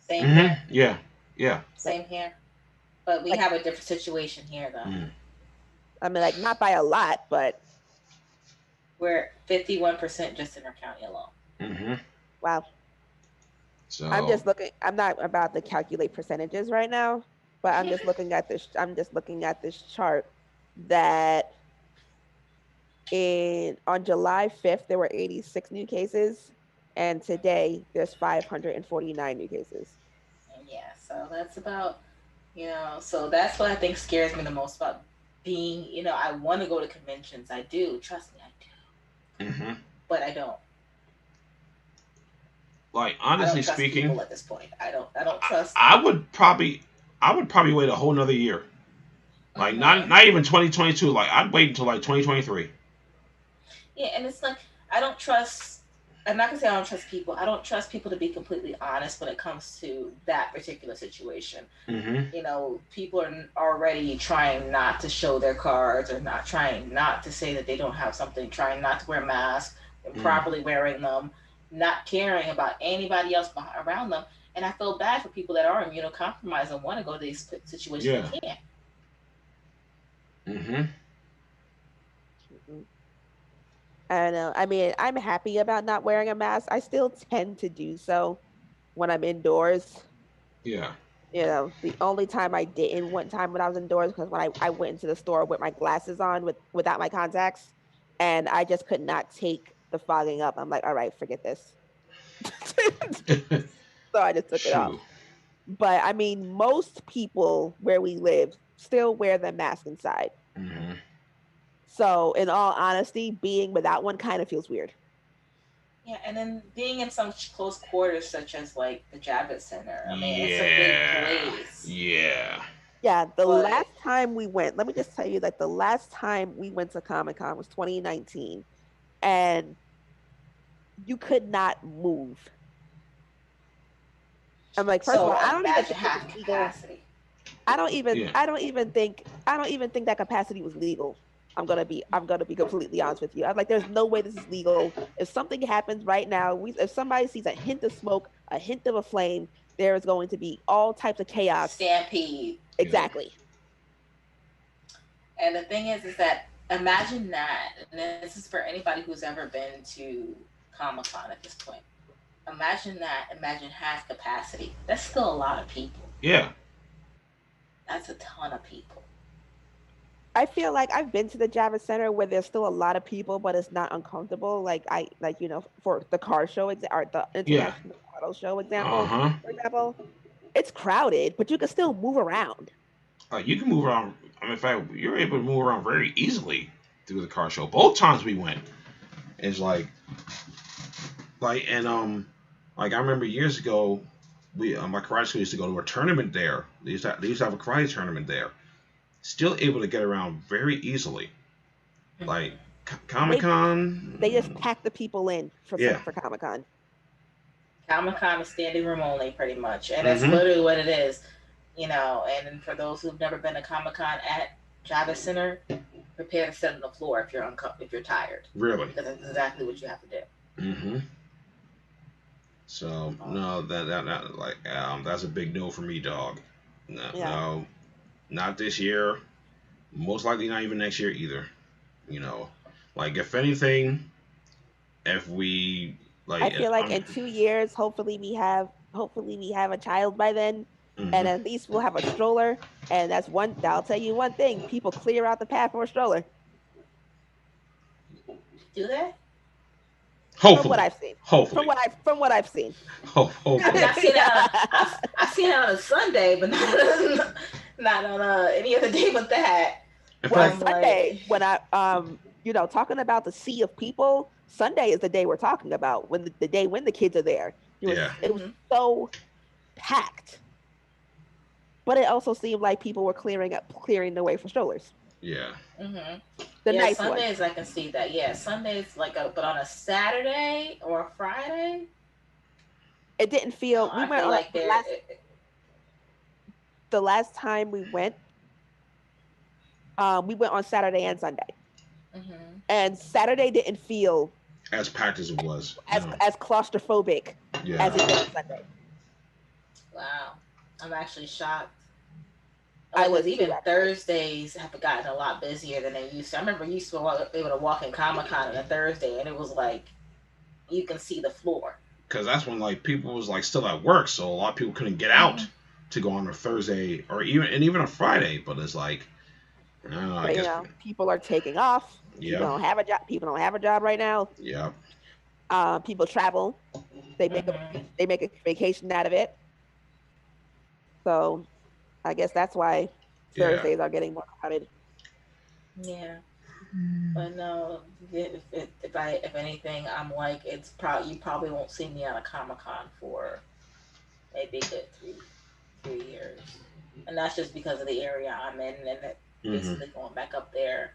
Speaker 3: Same here.
Speaker 2: Yeah.
Speaker 3: Same here. But we have a different situation here, though.
Speaker 2: Mm.
Speaker 4: I mean, like, not by a lot, but
Speaker 3: we're 51% just in our county alone.
Speaker 2: Mm-hmm.
Speaker 4: Wow.
Speaker 2: So
Speaker 4: I'm just looking. I'm not about to calculate percentages right now, but I'm just looking at this. I'm just looking at this chart that on July 5th there were 86 new cases, and today there's 549 new cases.
Speaker 3: Yeah, so that's about. So that's what I think scares me the most about being, I want to go to conventions. I do. Trust me, I do.
Speaker 2: Mm-hmm.
Speaker 3: But I don't.
Speaker 2: like honestly speaking,
Speaker 3: people at this point. I don't trust.
Speaker 2: I would probably wait a whole nother year. Like not even 2022. Like I'd wait until like 2023.
Speaker 3: Yeah, and it's like I don't trust. I'm not gonna say I don't trust people. I don't trust people to be completely honest when it comes to that particular situation.
Speaker 2: Mm-hmm.
Speaker 3: You know, people are already trying not to show their cards, or trying not to say that they don't have something, trying not to wear masks, properly wearing them, not caring about anybody else around them. And I feel bad for people that are immunocompromised and want to go to these situations and can't.
Speaker 2: Mm-hmm.
Speaker 4: I don't know. I mean, I'm happy about not wearing a mask. I still tend to do so when I'm indoors.
Speaker 2: Yeah.
Speaker 4: You know, the only time I didn't one time when I was indoors because when I went into the store with my glasses on without my contacts, and I just could not take the fogging up. I'm like, all right, forget this. So I just took it off. But I mean, most people where we live still wear the mask inside.
Speaker 2: Mm-hmm.
Speaker 4: So, in all honesty, being without one kind of feels weird.
Speaker 3: Yeah, and then being in some close quarters, such as like the Javits Center. I mean, it's a big place.
Speaker 2: Yeah.
Speaker 4: Yeah, last time we went, let me just tell you that the last time we went to Comic-Con was 2019, and you could not move. I'm like, first of all, I don't even think it's legal. I don't even think that capacity was legal. I'm gonna be completely honest with you. I'm like, there's no way this is legal. If something happens right now, if somebody sees a hint of smoke, a hint of a flame, there is going to be all types of chaos.
Speaker 3: Stampede.
Speaker 4: Exactly.
Speaker 3: And the thing is that imagine that, and this is for anybody who's ever been to Comic-Con at this point. Imagine half capacity. That's still a lot of people.
Speaker 2: Yeah.
Speaker 3: That's a ton of people.
Speaker 4: I feel like I've been to the Javits Center where there's still a lot of people, but it's not uncomfortable. For the car show or the international auto show example, for example, it's crowded, but you can still move around.
Speaker 2: You can move around. I mean, in fact, you're able to move around very easily through the car show. Both times we went, it's like I remember years ago, my karate school used to go to a tournament there. They used to have a karate tournament there. Still able to get around very easily. Like Comic-Con,
Speaker 4: they just pack the people in for Comic-Con.
Speaker 3: Comic-Con is standing room only, pretty much, and that's literally what it is. And for those who've never been to Comic-Con at Javits Center, prepare to sit on the floor if you're tired.
Speaker 2: Really?
Speaker 3: Because that's exactly what you have to do.
Speaker 2: Mm-hmm. So no, that's a big no for me, dog. No, not this year. Most likely not even next year either. If anything, if we
Speaker 4: I feel like in 2 years, hopefully we have a child by then, and at least we'll have a stroller. And I'll tell you one thing: people clear out the path for a stroller.
Speaker 3: Do they?
Speaker 2: Hopefully.
Speaker 4: From what I've seen.
Speaker 2: Hopefully.
Speaker 4: From what I've seen.
Speaker 2: Hopefully.
Speaker 3: I mean, I've seen it on a Sunday, but not on any other day but that.
Speaker 4: Well, Sunday, when talking about the sea of people, Sunday is the day we're talking about, the day when the kids are there. It was so packed. But it also seemed like people were clearing the way for strollers.
Speaker 2: Yeah.
Speaker 3: Mm-hmm.
Speaker 4: Nice
Speaker 3: Sundays
Speaker 4: one.
Speaker 3: I can see that. Yeah, Sundays but on a Saturday or a Friday,
Speaker 4: it didn't feel. We went like the last time we went. We went on Saturday and Sunday, and Saturday didn't feel
Speaker 2: as packed as it was,
Speaker 4: as claustrophobic as it did on Sunday.
Speaker 3: Wow, I'm actually shocked.
Speaker 4: I was
Speaker 3: even Thursdays have gotten a lot busier than they used to. I remember you used to be able to walk in Comic-Con on a Thursday, and it was like you can see the floor.
Speaker 2: Because that's when people was still at work, so a lot of people couldn't get out to go on a Thursday or even a Friday. But it's I don't know. I guess
Speaker 4: people are taking off.
Speaker 2: Yeah.
Speaker 4: People don't have a job. People don't have a job right now.
Speaker 2: Yeah.
Speaker 4: People travel. They make a vacation out of it. So I guess that's why Thursdays are getting more crowded.
Speaker 3: Yeah. But no, if anything, I'm like, it's probably you probably won't see me on a Comic-Con for maybe a good three years, and that's just because of the area I'm in, and that basically going back up there.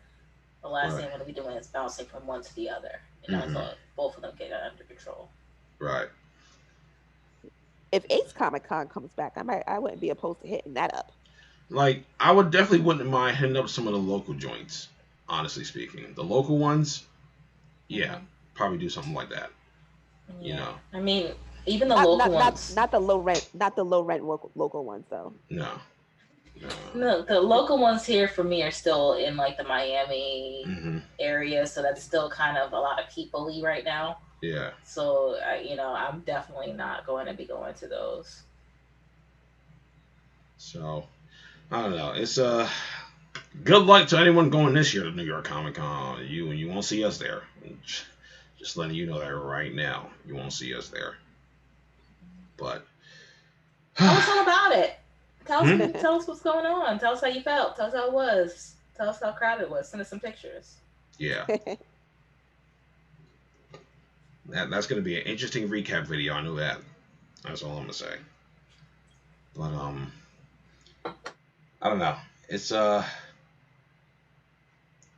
Speaker 3: The last thing I'm going to be doing is bouncing from one to the other, so both of them get under control.
Speaker 2: Right.
Speaker 4: If Ace Comic Con comes back, I wouldn't be opposed to hitting that up.
Speaker 2: Like, I would definitely wouldn't mind hitting up some of the local joints. Honestly speaking, the local ones, probably do something like that.
Speaker 3: Yeah.
Speaker 2: You know,
Speaker 3: I mean, even the local ones,
Speaker 4: not the low rent local ones though.
Speaker 2: No,
Speaker 3: the local ones here for me are still in like the Miami area, so that's still kind of a lot of people-y right now.
Speaker 2: Yeah.
Speaker 3: So I'm definitely not going to be going to those.
Speaker 2: So I don't know. It's good luck to anyone going this year to New York Comic Con. You won't see us there. Just letting you know that right now, you won't see us there. But
Speaker 3: tell us all about it. Tell us what's going on. Tell us how you felt. Tell us how it was. Tell us how crowded it was. Send us some pictures.
Speaker 2: Yeah. That's going to be an interesting recap video. I know that. That's all I'm going to say. But I don't know. It's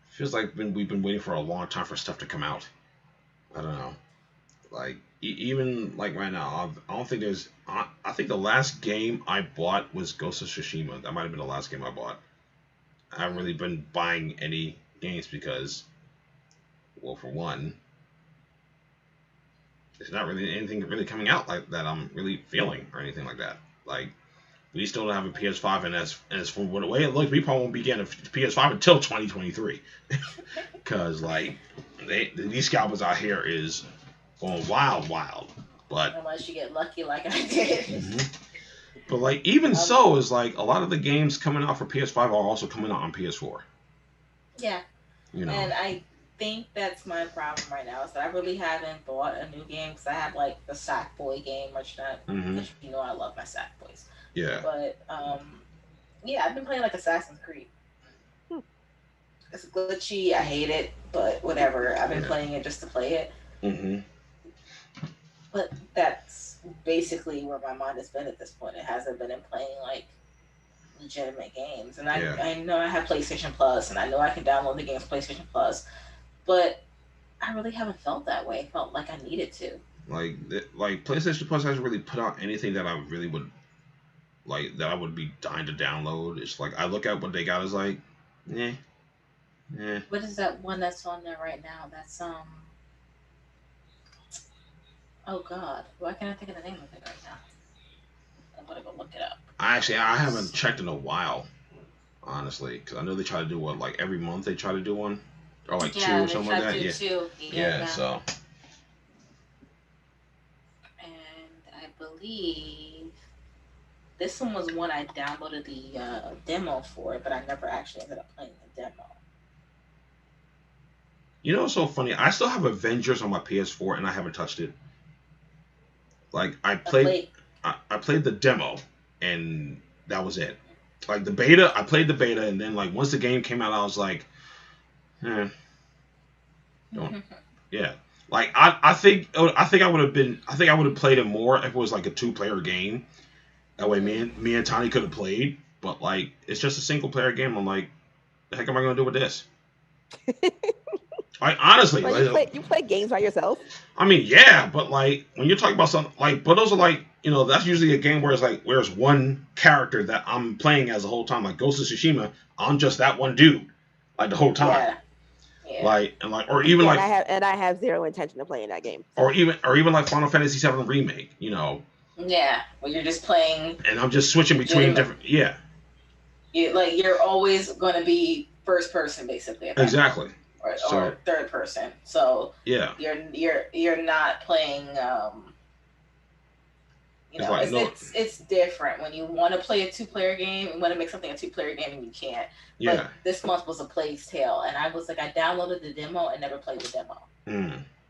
Speaker 2: feels like we've been waiting for a long time for stuff to come out. I don't know. Like even like right now, I don't think there's. I think the last game I bought was Ghost of Tsushima. That might have been the last game I bought. I haven't really been buying any games because, well, for one, there's not really anything really coming out like that I'm really feeling or anything like that. Like, we still don't have a PS5, and as from the way it looks, we probably won't be getting a PS5 until 2023. Because like these scalpers out here is going wild. But
Speaker 3: unless you get lucky like I did.
Speaker 2: But like even so, is like a lot of the games coming out for PS5 are also coming out on PS4.
Speaker 3: Yeah.
Speaker 2: You know.
Speaker 3: And I think that's my problem right now is that I really haven't bought a new game because I have like the Sackboy game, which I love my Sackboys.
Speaker 2: Yeah.
Speaker 3: But I've been playing like Assassin's Creed. It's glitchy. I hate it, but whatever. I've been playing it just to play it. But that's basically where my mind has been at this point. It hasn't been in playing like legitimate games. And I know I have PlayStation Plus, and I know I can download the games PlayStation Plus, but I really haven't felt that way. I felt like I needed to.
Speaker 2: Like PlayStation Plus hasn't really put out anything that I really would like that I would be dying to download. It's like I look at what they got as like,
Speaker 3: What is that one that's on there right now? That's oh God, why can't I think of the name of it right now? I'm gonna go look it up.
Speaker 2: I haven't checked in a while, honestly, because I know they try to do one like every month. They try to do one, or like two or something like that.
Speaker 3: Two.
Speaker 2: Yeah. So.
Speaker 3: And I believe this one was one I downloaded the demo for, but I never actually ended up playing the demo.
Speaker 2: You know what's so funny? I still have Avengers on my PS4 and I haven't touched it. Like I played the demo and that was it. Like the beta, I played the beta, and then like once the game came out, I was like, don't. Yeah. Like I think I would have played it more if it was like a 2-player game. That way me and Tony could have played. But like it's just a single player game. I'm like, the heck am I gonna do with this? Like honestly,
Speaker 4: like, you play games by yourself.
Speaker 2: I mean, yeah, but like when you're talking about something like, but those are like, that's usually a game where it's like where's one character that I'm playing as the whole time. Like Ghost of Tsushima, I'm just that one dude, like the whole time. Yeah. Like or even like
Speaker 4: I have zero intention of playing that game.
Speaker 2: So. Or even like Final Fantasy VII Remake,
Speaker 3: Yeah, where you're just playing.
Speaker 2: And I'm just switching between different. Yeah.
Speaker 3: You're always going to be first person basically.
Speaker 2: Exactly.
Speaker 3: Or third person. So
Speaker 2: yeah,
Speaker 3: you're not playing. It's different when you want to play a 2-player game. You want to make something a 2-player game and you can't.
Speaker 2: Yeah.
Speaker 3: But this month was a Plague's Tale, and I was like, I downloaded the demo and never played the demo.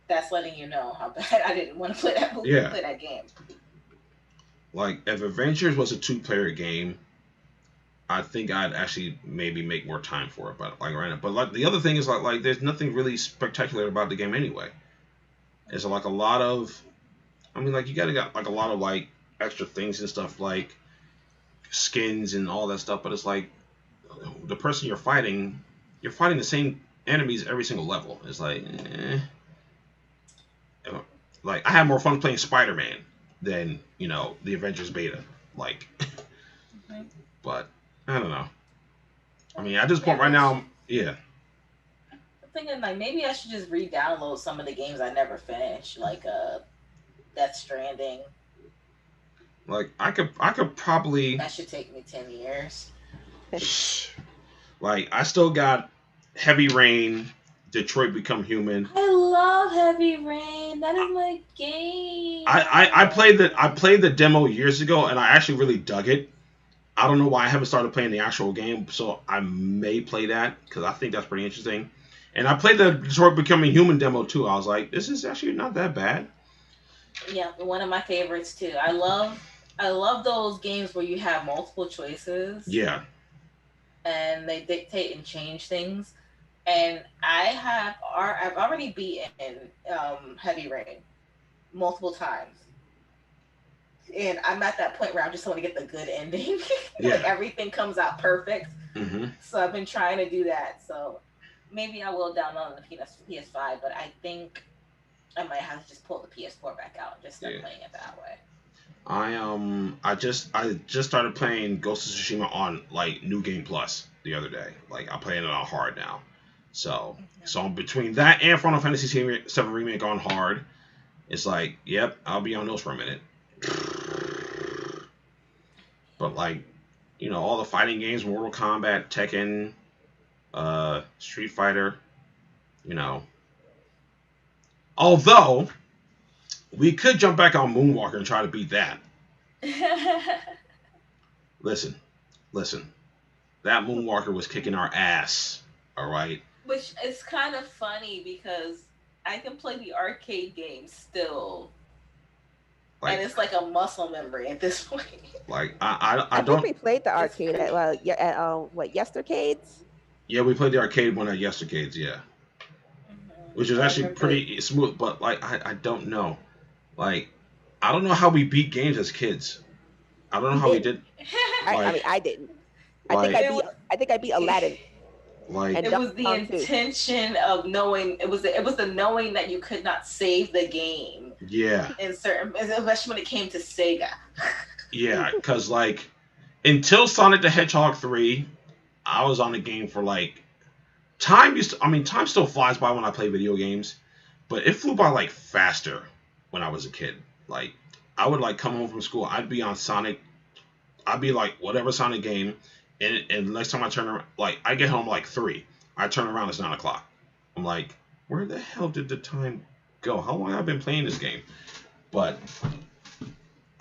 Speaker 3: That's letting you know how bad I didn't want to play that movie. Play that game.
Speaker 2: Like if Avengers was a 2-player game, I think I'd actually maybe make more time for it, but like right now. But like the other thing is like there's nothing really spectacular about the game anyway. It's like a lot of, I mean, like you gotta got like a lot of like extra things and stuff like skins and all that stuff. But it's like the person you're fighting the same enemies every single level. It's like, like I had more fun playing Spider-Man than the Avengers beta. Like, but I don't know. I mean, at this point right now, yeah.
Speaker 3: I'm thinking like maybe I should just re-download some of the games I never finished, like Death Stranding.
Speaker 2: Like I could probably.
Speaker 3: That should take me 10 years.
Speaker 2: Like I still got Heavy Rain, Detroit Become Human.
Speaker 3: I love Heavy Rain. That is my game.
Speaker 2: I played the demo years ago and I actually really dug it. I don't know why I haven't started playing the actual game, so I may play that because I think that's pretty interesting. And I played the Detroit Becoming Human demo too. I was like, this is actually not that bad.
Speaker 3: Yeah, one of my favorites too. I love those games where you have multiple choices.
Speaker 2: Yeah.
Speaker 3: And they dictate and change things. And I've already beaten Heavy Rain multiple times. And I'm at that point where I just want to get the good ending.
Speaker 2: Yeah.
Speaker 3: Like everything comes out perfect.
Speaker 2: Mm-hmm.
Speaker 3: So I've been trying to do that. So maybe I will download the PS5, but I think I might have to just pull the PS4 back out and just start playing it that way.
Speaker 2: I just started playing Ghost of Tsushima on like New Game Plus the other day. Like I'm playing it on hard now. So between that and Final Fantasy VII Remake on hard, it's like, yep, I'll be on those for a minute. But like, all the fighting games, Mortal Kombat, Tekken, Street Fighter, Although we could jump back on Moonwalker and try to beat that. Listen. That Moonwalker was kicking our ass. All right.
Speaker 3: Which is kind of funny because I can play the arcade game still. And it's like a muscle memory at this point.
Speaker 2: Like I don't.
Speaker 4: think we played the arcade at what Yestercades?
Speaker 2: Yeah, we played the arcade one at Yestercades. Yeah, which was actually pretty smooth. But like I don't know, like I don't know how we beat games as kids. I don't know how we did.
Speaker 4: I mean, I didn't. I think I beat Aladdin.
Speaker 2: Like
Speaker 3: it was the intention of knowing. It was the knowing that you could not save the game.
Speaker 2: Yeah.
Speaker 3: In certain, especially when it came to Sega.
Speaker 2: Yeah, because like until Sonic the Hedgehog 3, I was on the game for like time still flies by when I play video games, but it flew by like faster when I was a kid. Like I would like come home from school, I'd be on Sonic, I'd be like whatever Sonic game. And next time I turn around, like I get home like 3, I turn around, it's 9 o'clock. I'm like, where the hell did the time go? How long have I been playing this game? But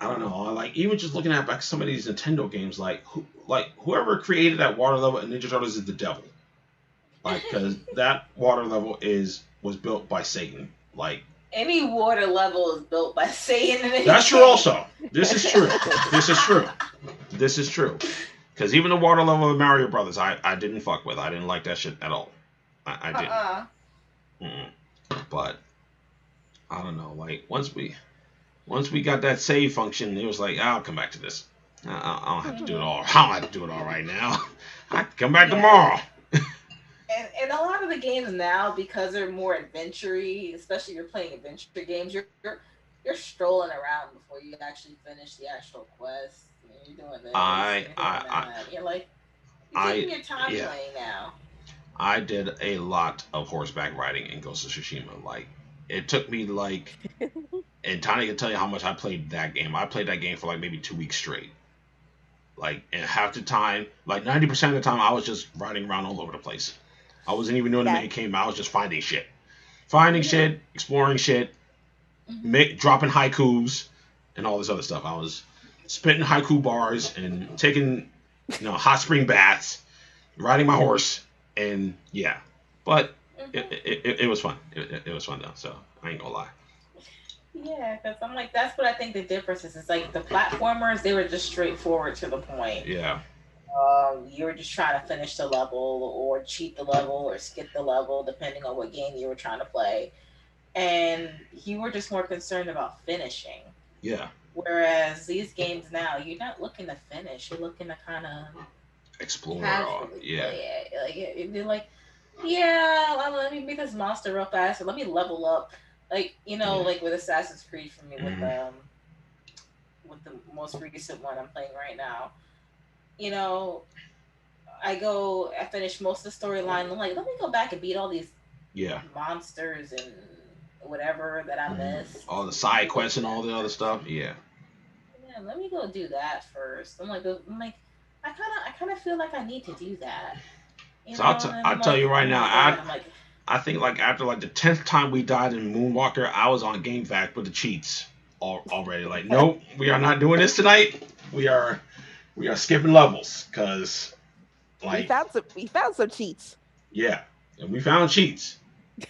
Speaker 2: I don't know. Like even just looking at back some of these Nintendo games, like whoever created that water level in Ninja Turtles is the devil. Like because that water level was built by Satan. Like
Speaker 3: any water level is built by Satan.
Speaker 2: That's true. Also, this is true. This is true. Because even the water level of Mario Brothers, I didn't fuck with. I didn't like that shit at all. I didn't. But I don't know. Like once we got that save function, it was like I'll come back to this. I don't have to do it all. I don't have to do it all right now. I can come back tomorrow.
Speaker 3: And a lot of the games now, because they're more adventure-y, especially if you're playing adventure games, you're strolling around before you actually finish the actual quest. You're doing this. You're like you're taking your time playing now.
Speaker 2: I did a lot of horseback riding in Ghost of Tsushima. Like it took me like, and Tanya can tell you how much I played that game. I played that game for like maybe 2 weeks straight. Like and half the time, like 90% of the time, I was just riding around all over the place. I wasn't even doing the main game. I was just finding shit, exploring shit, dropping haikus, and all this other stuff. I was spitting haiku bars and taking, hot spring baths, riding my horse, and yeah. But it was fun. It was fun though. So I ain't gonna lie.
Speaker 3: Yeah, because I'm like, that's what I think the difference is. It's like the platformers, they were just straightforward to the point.
Speaker 2: Yeah.
Speaker 3: You were just trying to finish the level or cheat the level or skip the level, depending on what game you were trying to play. And you were just more concerned about finishing.
Speaker 2: Yeah.
Speaker 3: Whereas these games now, you're not looking to finish. You're looking to kind of
Speaker 2: explore.
Speaker 3: Casually
Speaker 2: Yeah.
Speaker 3: play it. Like it'd be like, yeah, let me beat this monster real fast, or let me level up. Like like with Assassin's Creed for me, with the most recent one I'm playing right now. I finish most of the storyline. I'm like, let me go back and beat all these monsters and whatever that I missed.
Speaker 2: All the side quests and all the other stuff. Yeah.
Speaker 3: Yeah, let me go do that first. I kind of feel like I need to do that.
Speaker 2: I'll tell you right now, I think like after like the 10th time we died in Moonwalker, I was on Game Fact with the cheats already. Like, nope, we are not doing this tonight. We are skipping levels because like
Speaker 4: we found some cheats.
Speaker 2: Yeah, and we found cheats,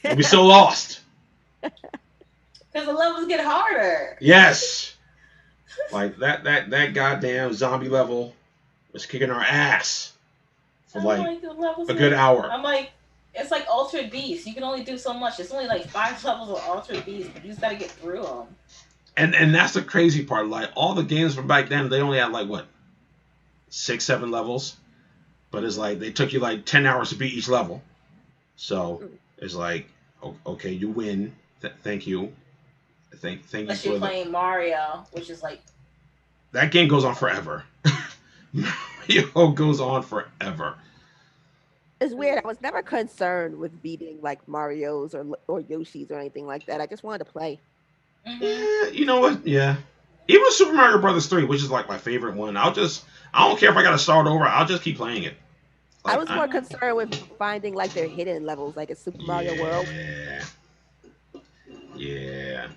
Speaker 2: and we still lost.
Speaker 3: Because the levels get harder.
Speaker 2: Yes, like that goddamn zombie level was kicking our ass for like a good hour.
Speaker 3: I'm like, it's like Altered Beast. You can only do so much. It's only like 5 levels of Altered Beast, but you just gotta get through them.
Speaker 2: And that's the crazy part. Like all the games from back then, they only had like what 6, 7 levels, but it's like they took you like 10 hours to beat each level. So it's like, okay, you win. Thank you. Thank
Speaker 3: Unless
Speaker 2: you.
Speaker 3: You're playing Mario, which is like
Speaker 2: that game goes on forever. Mario goes on forever.
Speaker 4: It's weird. I was never concerned with beating like Mario's or Yoshi's or anything like that. I just wanted to play.
Speaker 3: Mm-hmm.
Speaker 2: Yeah, you know what? Yeah. Even Super Mario Brothers 3, which is like my favorite one, I don't care if I gotta start over, I'll just keep playing it. Like,
Speaker 4: I was more concerned with finding like their hidden levels, like a Super Mario World.
Speaker 2: Yeah.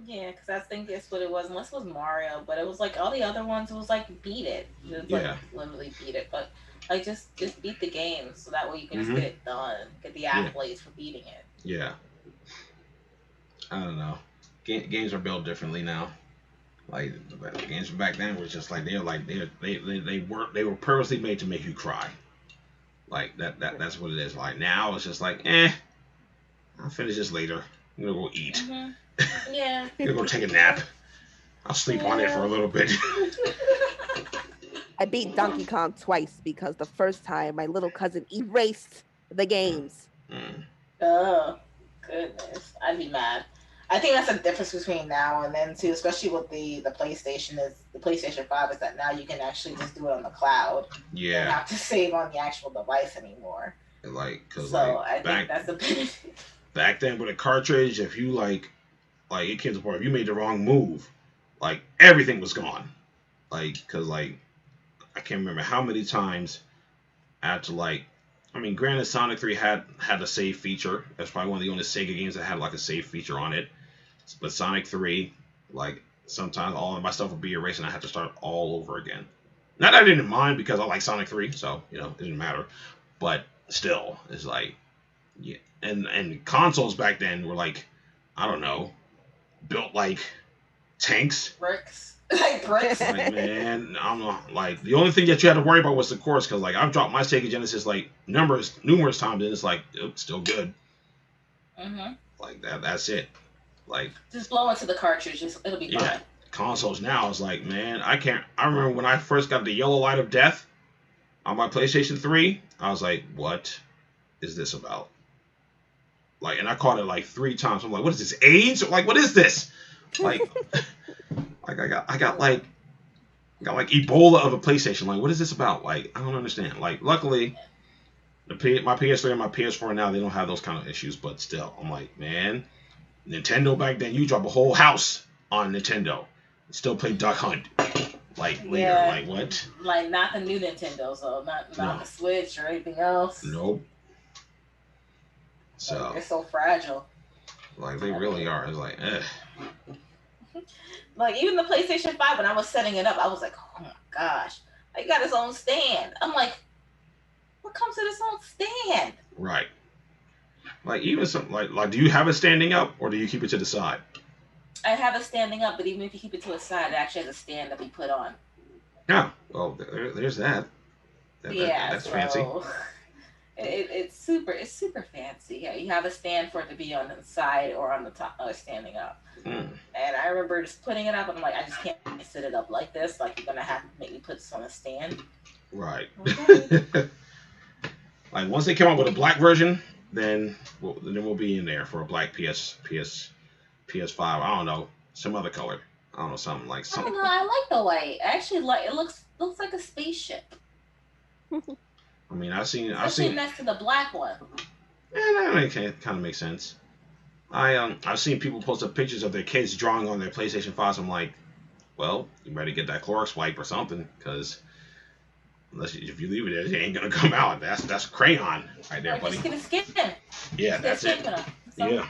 Speaker 3: Yeah, because I think that's what it was. Unless it was Mario, but it was like all the other ones. It was like beat it. It was like literally beat it, but like just beat the game so that way you can just get it done, get the accolades for beating it.
Speaker 2: Yeah. I don't know. Games are built differently now. Like the games from back then was just like they were purposely made to make you cry. Like that's what it is. Like now it's just like I'll finish this later. I'm gonna go eat.
Speaker 3: Mm-hmm. Yeah.
Speaker 2: I'm gonna go take a nap. I'll sleep on it for a little bit.
Speaker 4: I beat Donkey Kong twice because the first time my little cousin erased the games.
Speaker 3: Oh, goodness. I'd be mad. I think that's the difference between now and then too, especially with the PlayStation 5 is that now you can actually just do it on the cloud.
Speaker 2: Yeah.
Speaker 3: You don't have to save on the actual device anymore.
Speaker 2: Like, cause
Speaker 3: so I think that's the benefit.
Speaker 2: Back then with a cartridge, if you like it came to the point if you made the wrong move, like everything was gone. Like, cause like I can't remember how many times I had to granted Sonic 3 had a save feature. That's probably one of the only Sega games that had like a save feature on it. But Sonic 3, like sometimes all of my stuff would be erased and I had to start all over again. Not that I didn't mind because I like Sonic 3, so it didn't matter. But still, it's like and consoles back then were like, I don't know, built like tanks.
Speaker 3: Bricks. Like bricks.
Speaker 2: Like, man, I don't know. Like the only thing that you had to worry about was the course, because like I've dropped my Sega Genesis like numerous times, and it's like it's still good.
Speaker 3: Mm-hmm.
Speaker 2: Like that's it. Like
Speaker 3: just blow into the cartridge, it'll be fine.
Speaker 2: Consoles now is like, man, I remember when I first got the Yellow Light of Death on my PlayStation 3, I was like, what is this about? Like, and I caught it like 3 times. I'm like, what is this, AIDS? Like, what is this? Like, like I got like Ebola of a PlayStation. Like, what is this about? Like, I don't understand. Like, luckily, my PS3 and my PS4 now, they don't have those kind of issues. But still, I'm like, man, Nintendo back then, you drop a whole house on Nintendo, still play Duck Hunt. Like later, like what?
Speaker 3: Like not the new Nintendo, so not the Switch or anything else.
Speaker 2: Nope. So
Speaker 3: like, they're so fragile.
Speaker 2: Like they really are. It's like,
Speaker 3: Like even the PlayStation 5, when I was setting it up, I was like, oh my gosh, it got its own stand. I'm like, what comes with its own stand?
Speaker 2: Right. Like even some like do you have it standing up or do you keep it to the side?
Speaker 3: I have it standing up, but even if you keep it to the side, it actually has a stand that we put on.
Speaker 2: Yeah. Well, there's that. That's fancy.
Speaker 3: It's super fancy. Yeah, you have a stand for it to be on the side or on the top, standing up. And I remember just putting it up, and I'm like, I just can't sit it up like this. Like, you're gonna have to make me put this on a stand.
Speaker 2: Right.
Speaker 3: Okay.
Speaker 2: Like, once they come out with a black version, then we'll be in there for a black PS5. I don't know, some other color. I don't know, something like something.
Speaker 3: I don't know. I like the white. I actually like it. Looks like a spaceship.
Speaker 2: I mean, I've seen
Speaker 3: next to the black one.
Speaker 2: Yeah, that kind of makes sense. I've seen people post up pictures of their kids drawing on their PlayStation 5s. I'm like, well, you better get that Clorox wipe or something, because if you leave it there, it ain't gonna come out. That's crayon right there, buddy.
Speaker 3: Just get a skin.
Speaker 2: Yeah, that's it. Yeah.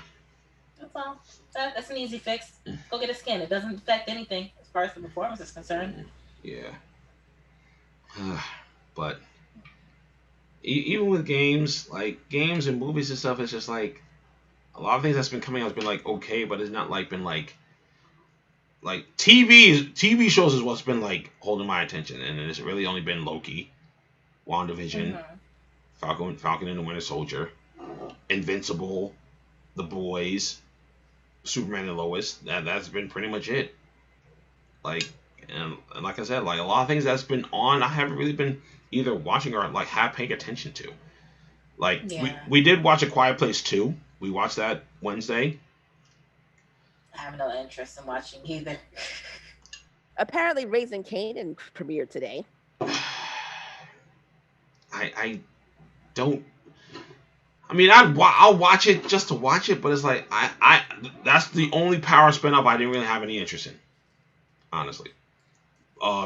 Speaker 3: That's all. That's an easy fix. Go get a skin. It doesn't affect anything as far as the performance is concerned.
Speaker 2: Yeah. But even with games, like games and movies and stuff, it's just like a lot of things that's been coming out has been like okay, but it's not like been like TV shows is what's been like holding my attention, and it's really only been Loki, WandaVision, Falcon and the Winter Soldier, Invincible, The Boys, Superman and Lois. That's been pretty much it. Like, and like I said, like a lot of things that's been on, I haven't really been either watching or like paying attention to. Like we did watch A Quiet Place 2. We watched that Wednesday.
Speaker 3: I have no interest in watching either.
Speaker 4: Apparently, Raising Kanan premiered today.
Speaker 2: I don't. I mean, I'll watch it just to watch it, but it's like I that's the only Power spin-off I didn't really have any interest in, honestly.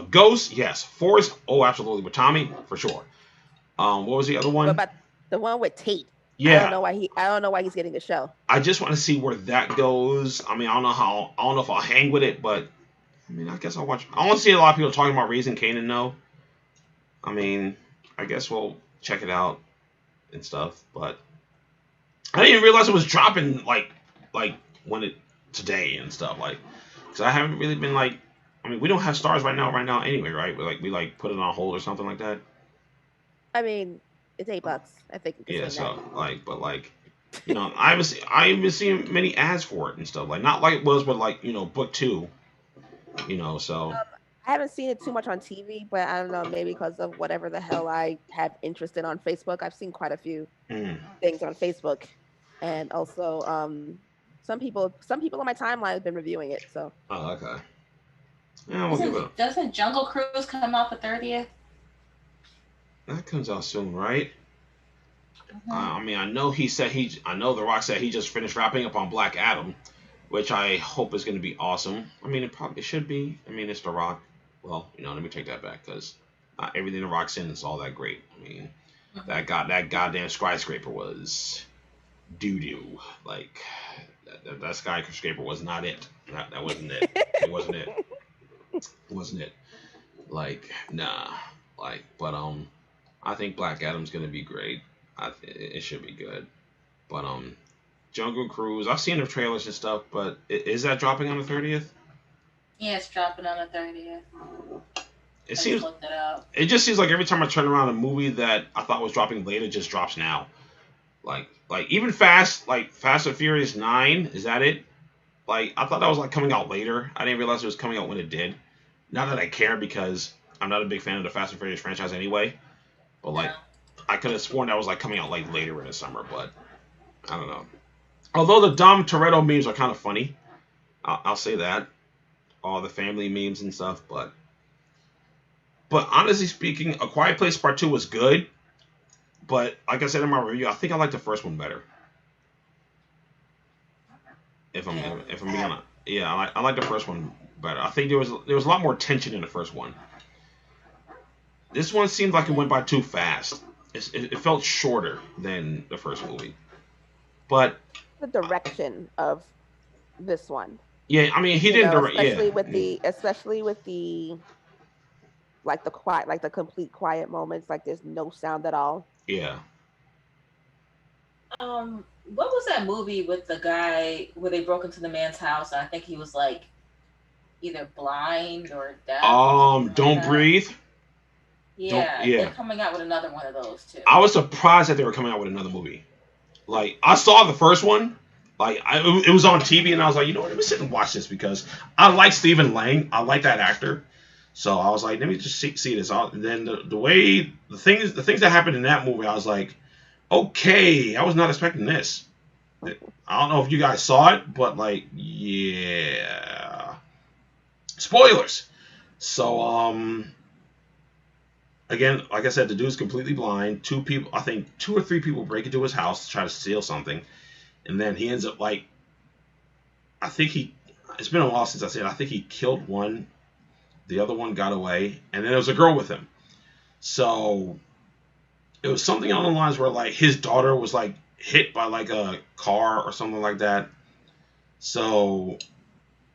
Speaker 2: Ghost, yes. Force, oh, absolutely. With Tommy, for sure. What was the other one?
Speaker 4: What about the one with Tate?
Speaker 2: Yeah.
Speaker 4: I don't know why he's getting the show.
Speaker 2: I just want to see where that goes. I mean, I don't know if I'll hang with it, but I mean, I guess I'll watch. I want to see a lot of people talking about Raising Kanan, though. I mean, I guess we'll check it out and stuff, but I didn't even realize it was dropping like when it today and stuff, like, because I haven't really been like. I mean, we don't have stars right now anyway, right? We put it on hold or something like that.
Speaker 4: I mean, it's $8. I think.
Speaker 2: Yeah, so that. You know, I haven't seen many ads for it and stuff. Like, not like it was with book 2. You know, so.
Speaker 4: I haven't seen it too much on TV, but I don't know, maybe because of whatever the hell I have interest in on Facebook. I've seen quite a few things on Facebook, and also some people on my timeline have been reviewing it. So.
Speaker 2: Oh, okay. Yeah, we'll give it.
Speaker 3: Doesn't Jungle Cruise come out the 30th?
Speaker 2: That comes out soon, right? I mean, I know The Rock said he just finished wrapping up on Black Adam, which I hope is going to be awesome. I mean, it should be. I mean, it's The Rock. Well, let me take that back, because not everything The Rock's in is all that great. I mean, that goddamn skyscraper was doo-doo. Like, that skyscraper was not it. That wasn't it. It wasn't it. Wasn't it? Like, nah. Like, but I think Black Adam's gonna be great. It should be good. But Jungle Cruise, I've seen the trailers and stuff, but is that dropping on the 30th?
Speaker 3: Yeah, it's dropping on the 30th.
Speaker 2: It just seems like every time I turn around, a movie that I thought was dropping later just drops now. Like even Fast and Furious 9, is that it? Like, I thought that was like coming out later. I didn't realize it was coming out when it did. Not that I care, because I'm not a big fan of the Fast and Furious franchise anyway. But like, I could have sworn that was like coming out like later in the summer, but I don't know. Although the Dom Toretto memes are kind of funny, I'll say that. All the family memes and stuff, but honestly speaking, A Quiet Place Part 2 was good. But like I said in my review, I think I like the first one better. If I'm being honest, yeah, I like the first one better. I think there was a lot more tension in the first one. This one seemed like it went by too fast. It felt shorter than the first movie. But
Speaker 4: the direction of this one.
Speaker 2: Yeah, I mean, he didn't direct.
Speaker 4: Especially with the like the quiet, like the complete quiet moments, like there's no sound at all.
Speaker 2: Yeah.
Speaker 3: What was that movie with the guy where they broke into the man's house and I think he was like either blind or deaf?
Speaker 2: Don't Breathe.
Speaker 3: Yeah,
Speaker 2: Yeah.
Speaker 3: they're coming out with another one of those too.
Speaker 2: I was surprised that they were coming out with another movie. Like, I saw the first one. Like, it was on TV, and I was like, you know what? Let me sit and watch this because I like Stephen Lang. I like that actor. So I was like, let me just see this. And then the things that happened in that movie, I was like, okay, I was not expecting this. I don't know if you guys saw it, but like, yeah, spoilers. So again, like I said, the dude's completely blind. Two or three people break into his house to try to steal something, and then he ends up like, it's been a while since I said, I think he killed one. The other one got away, and then there was a girl with him. So it was something on the lines where like his daughter was like hit by like a car or something like that. So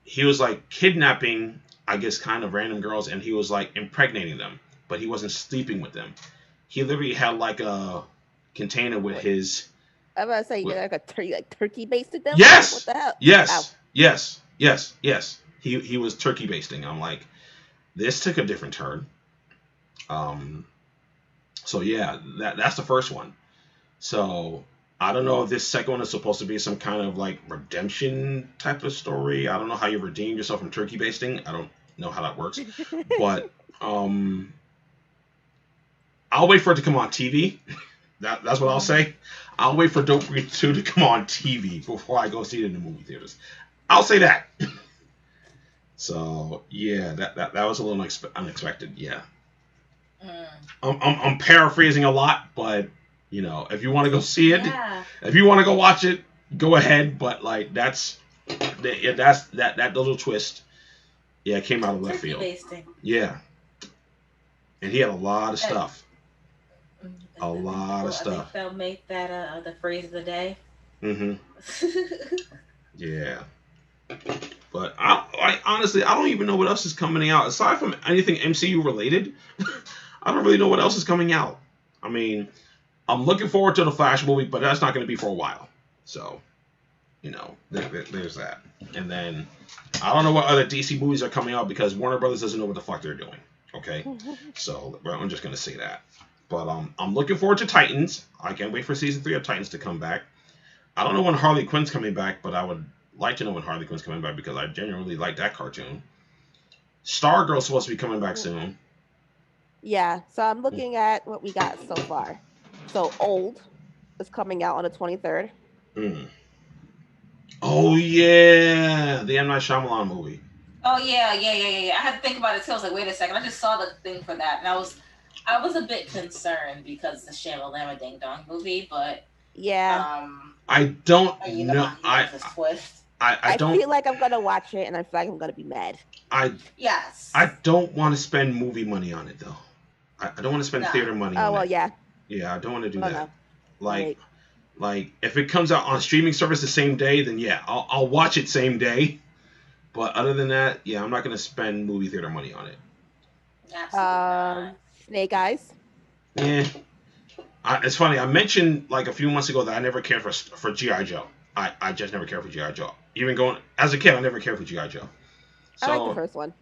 Speaker 2: he was like kidnapping, I guess, kind of random girls, and he was like impregnating them, but he wasn't sleeping with them. He literally had like a container with his.
Speaker 4: I'm about to say, like a turkey basted them.
Speaker 2: Yes.
Speaker 4: What the hell?
Speaker 2: Yes. Ow. Yes. He was turkey basting. I'm like, this took a different turn. So yeah, that's the first one. So I don't know if this second one is supposed to be some kind of like redemption type of story. I don't know how you redeem yourself from turkey basting. I don't know how that works. But I'll wait for it to come on TV. That's what I'll say. I'll wait for Dope Breed 2 to come on TV before I go see it in the movie theaters. I'll say that. So yeah, that was a little unexpected. Yeah. I'm paraphrasing a lot, but you know, if you want to go see it, if you want to go watch it, go ahead. But like that's that little twist. Yeah, it came out of left field. Yeah, and he had a lot of stuff. A lot of stuff.
Speaker 3: I think they'll make that the phrase of the day.
Speaker 2: Yeah. But I honestly, I don't even know what else is coming out aside from anything MCU related. I don't really know what else is coming out. I mean, I'm looking forward to the Flash movie, but that's not going to be for a while. So, you know, there's that. And then I don't know what other DC movies are coming out because Warner Brothers doesn't know what the fuck they're doing. Okay, so I'm just going to say that. But I'm looking forward to Titans. I can't wait for season 3 of Titans to come back. I don't know when Harley Quinn's coming back, but I would like to know when Harley Quinn's coming back because I genuinely like that cartoon. Stargirl's supposed to be coming back soon.
Speaker 4: Yeah, so I'm looking at what we got so far. So Old is coming out on the 23rd.
Speaker 2: Oh yeah, the M. Night Shyamalan movie.
Speaker 3: Oh yeah. I had to think about it too. I was like, wait a second. I just saw the thing for that, and I was a bit concerned because the Shamalama Ding Dong movie, but
Speaker 4: yeah.
Speaker 2: I don't know.
Speaker 3: I
Speaker 2: don't
Speaker 4: feel like I'm gonna watch it, and I feel like I'm gonna be mad.
Speaker 2: I don't want to spend movie money on it though. I don't want to spend theater money on it.
Speaker 4: Oh well, yeah.
Speaker 2: Yeah, I don't want to do that.
Speaker 4: No.
Speaker 2: Like if it comes out on streaming service the same day, then yeah, I'll watch it same day. But other than that, yeah, I'm not gonna spend movie theater money on it.
Speaker 3: Absolutely.
Speaker 4: Snake Eyes.
Speaker 2: Yeah. It's funny. I mentioned like a few months ago that I never cared for G.I. Joe. I just never cared for G.I. Joe. Even as a kid, I never cared for G.I. Joe. So,
Speaker 4: I like the first one.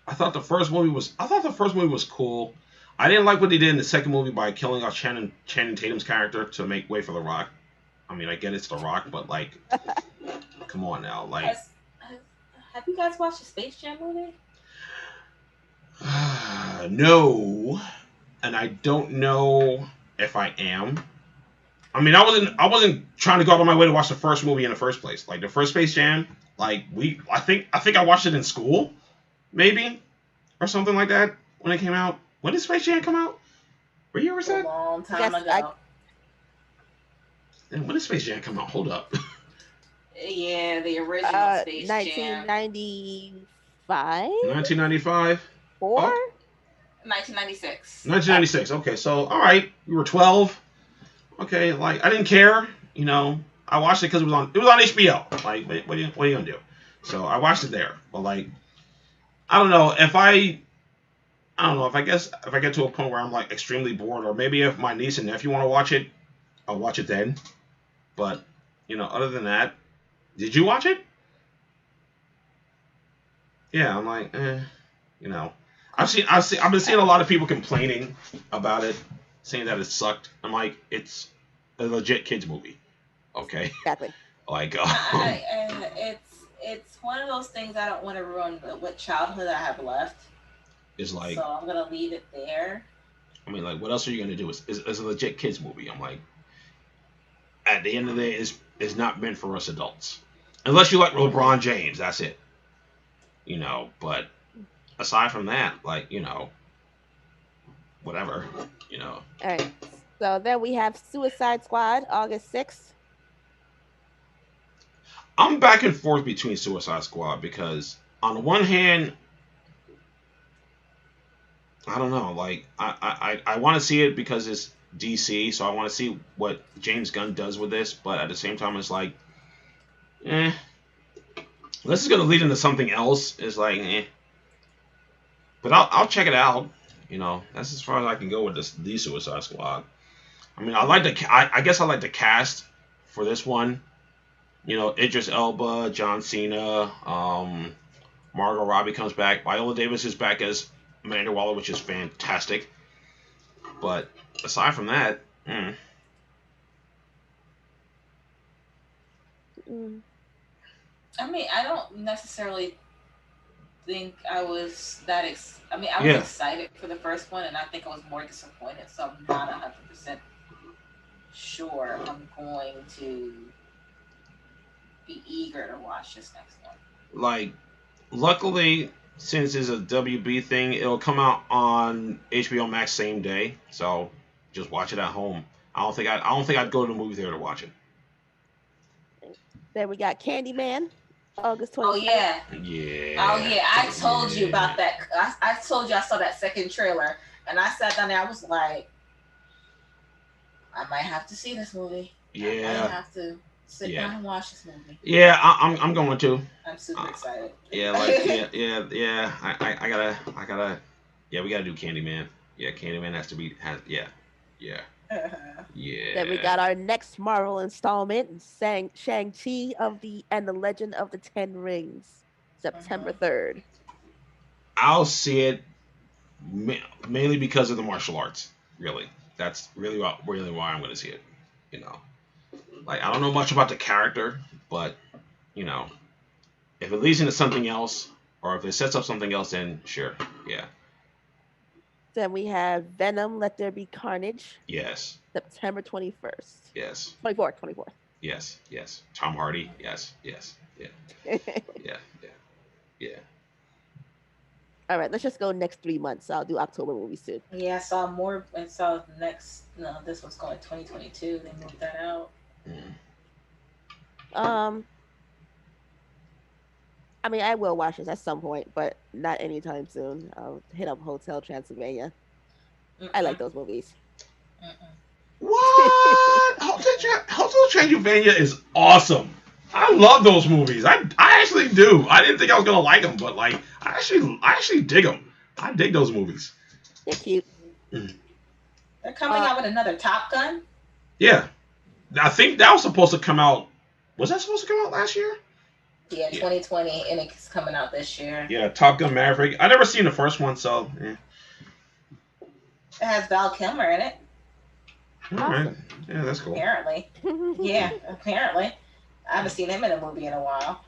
Speaker 2: I thought the first movie was cool. I didn't like what they did in the second movie by killing off Channing Tatum's character to make way for The Rock. I mean, I get it's The Rock, but like, come on now, like.
Speaker 3: Have you guys watched the Space Jam movie?
Speaker 2: No, and I don't know if I am. I mean, I wasn't trying to go out of my way to watch the first movie in the first place. Like the first Space Jam, like I think I watched it in school, maybe, or something like that when it came out. When did Space Jam come out? What year was that?
Speaker 3: A long time ago.
Speaker 2: And when did Space Jam come out? Hold up.
Speaker 3: Yeah, the original Space Jam.
Speaker 4: 1995.
Speaker 2: 1995.
Speaker 3: 1996.
Speaker 2: 1996. Okay, so all right, you were 12. Okay, like I didn't care. You know, I watched it because it was on HBO. Like, what are you gonna do? So I watched it there. But like, I don't know if I get to a point where I'm like extremely bored, or maybe if my niece and nephew want to watch it, I'll watch it then. But you know, other than that, did you watch it? Yeah, I'm like, you know. I've been seeing a lot of people complaining about it, saying that it sucked. I'm like, it's a legit kids movie. Okay.
Speaker 4: Exactly.
Speaker 2: Like,
Speaker 3: it's one of those things I don't want to ruin what childhood I have left.
Speaker 2: It's like,
Speaker 3: so I'm gonna leave it there.
Speaker 2: I mean, like, what else are you gonna do? It's a legit kids movie. I'm like, at the end of the day, it's not meant for us adults, unless you like LeBron James. That's it. You know, but aside from that, like, you know, whatever. You know.
Speaker 4: All right. So then we have Suicide Squad, August 6th.
Speaker 2: I'm back and forth between Suicide Squad because on the one hand, I don't know, like I want to see it because it's DC, so I want to see what James Gunn does with this, but at the same time it's like, unless it's gonna lead into something else, it's like, But I'll check it out. You know, that's as far as I can go with the Suicide Squad. I mean, I guess I like the cast for this one. You know, Idris Elba, John Cena, Margot Robbie comes back. Viola Davis is back as Amanda Waller, which is fantastic. But aside from that,
Speaker 3: I mean, I don't necessarily think I was that I was excited for the first one, and I think I was more disappointed, so I'm not 100% sure I'm going to be eager to watch this next one.
Speaker 2: Like, luckily, since it's a WB thing, it'll come out on HBO Max same day, so just watch it at home. I don't think I'd go to the movie theater to watch it.
Speaker 4: Then we got Candyman, August 27th.
Speaker 3: Oh yeah.
Speaker 2: Yeah.
Speaker 3: Oh yeah. I told you about that. I told you I saw that second trailer, and I sat down there. I was like, I might have to see this movie.
Speaker 2: Yeah.
Speaker 3: I might have to sit down and watch this movie.
Speaker 2: Yeah, I'm going to.
Speaker 3: I'm super excited.
Speaker 2: Yeah, like yeah. I gotta. Yeah, we gotta do Candyman. Yeah, Candyman has to be. Yeah. Yeah.
Speaker 4: Then we got our next Marvel installment, Shang-Chi and the Legend of the Ten Rings, September 3rd.
Speaker 2: I'll see it mainly because of the martial arts. Really, that's really why I'm going to see it. You know, like I don't know much about the character, but you know, if it leads into something else, or if it sets up something else, then sure, yeah.
Speaker 4: Then we have Venom, Let There Be Carnage.
Speaker 2: Yes.
Speaker 4: September 21st.
Speaker 2: Yes.
Speaker 4: 24th.
Speaker 2: Yes. Tom Hardy. Yes. Yeah.
Speaker 4: All right, let's just go next 3 months. I'll do October movies too.
Speaker 3: Yeah, I saw more. I saw next. No, this was going 2022. They moved that out.
Speaker 4: I mean, I will watch this at some point, but not anytime soon. I'll hit up Hotel Transylvania. I like those movies.
Speaker 2: What? Hotel Transylvania is awesome. I love those movies. I actually do. I didn't think I was gonna like them, but like I actually dig them. I dig those movies.
Speaker 4: They're cute.
Speaker 3: They're coming out with another Top Gun.
Speaker 2: Yeah, I think that was supposed to come out. Was that supposed to come out last year?
Speaker 3: Yeah, 2020, and it's coming out this year.
Speaker 2: Yeah, Top Gun Maverick. I never seen the first one, so.
Speaker 3: It has Val Kilmer in it.
Speaker 2: All right. Yeah, that's cool.
Speaker 3: Apparently. Yeah, apparently. I haven't seen him in a movie in a while.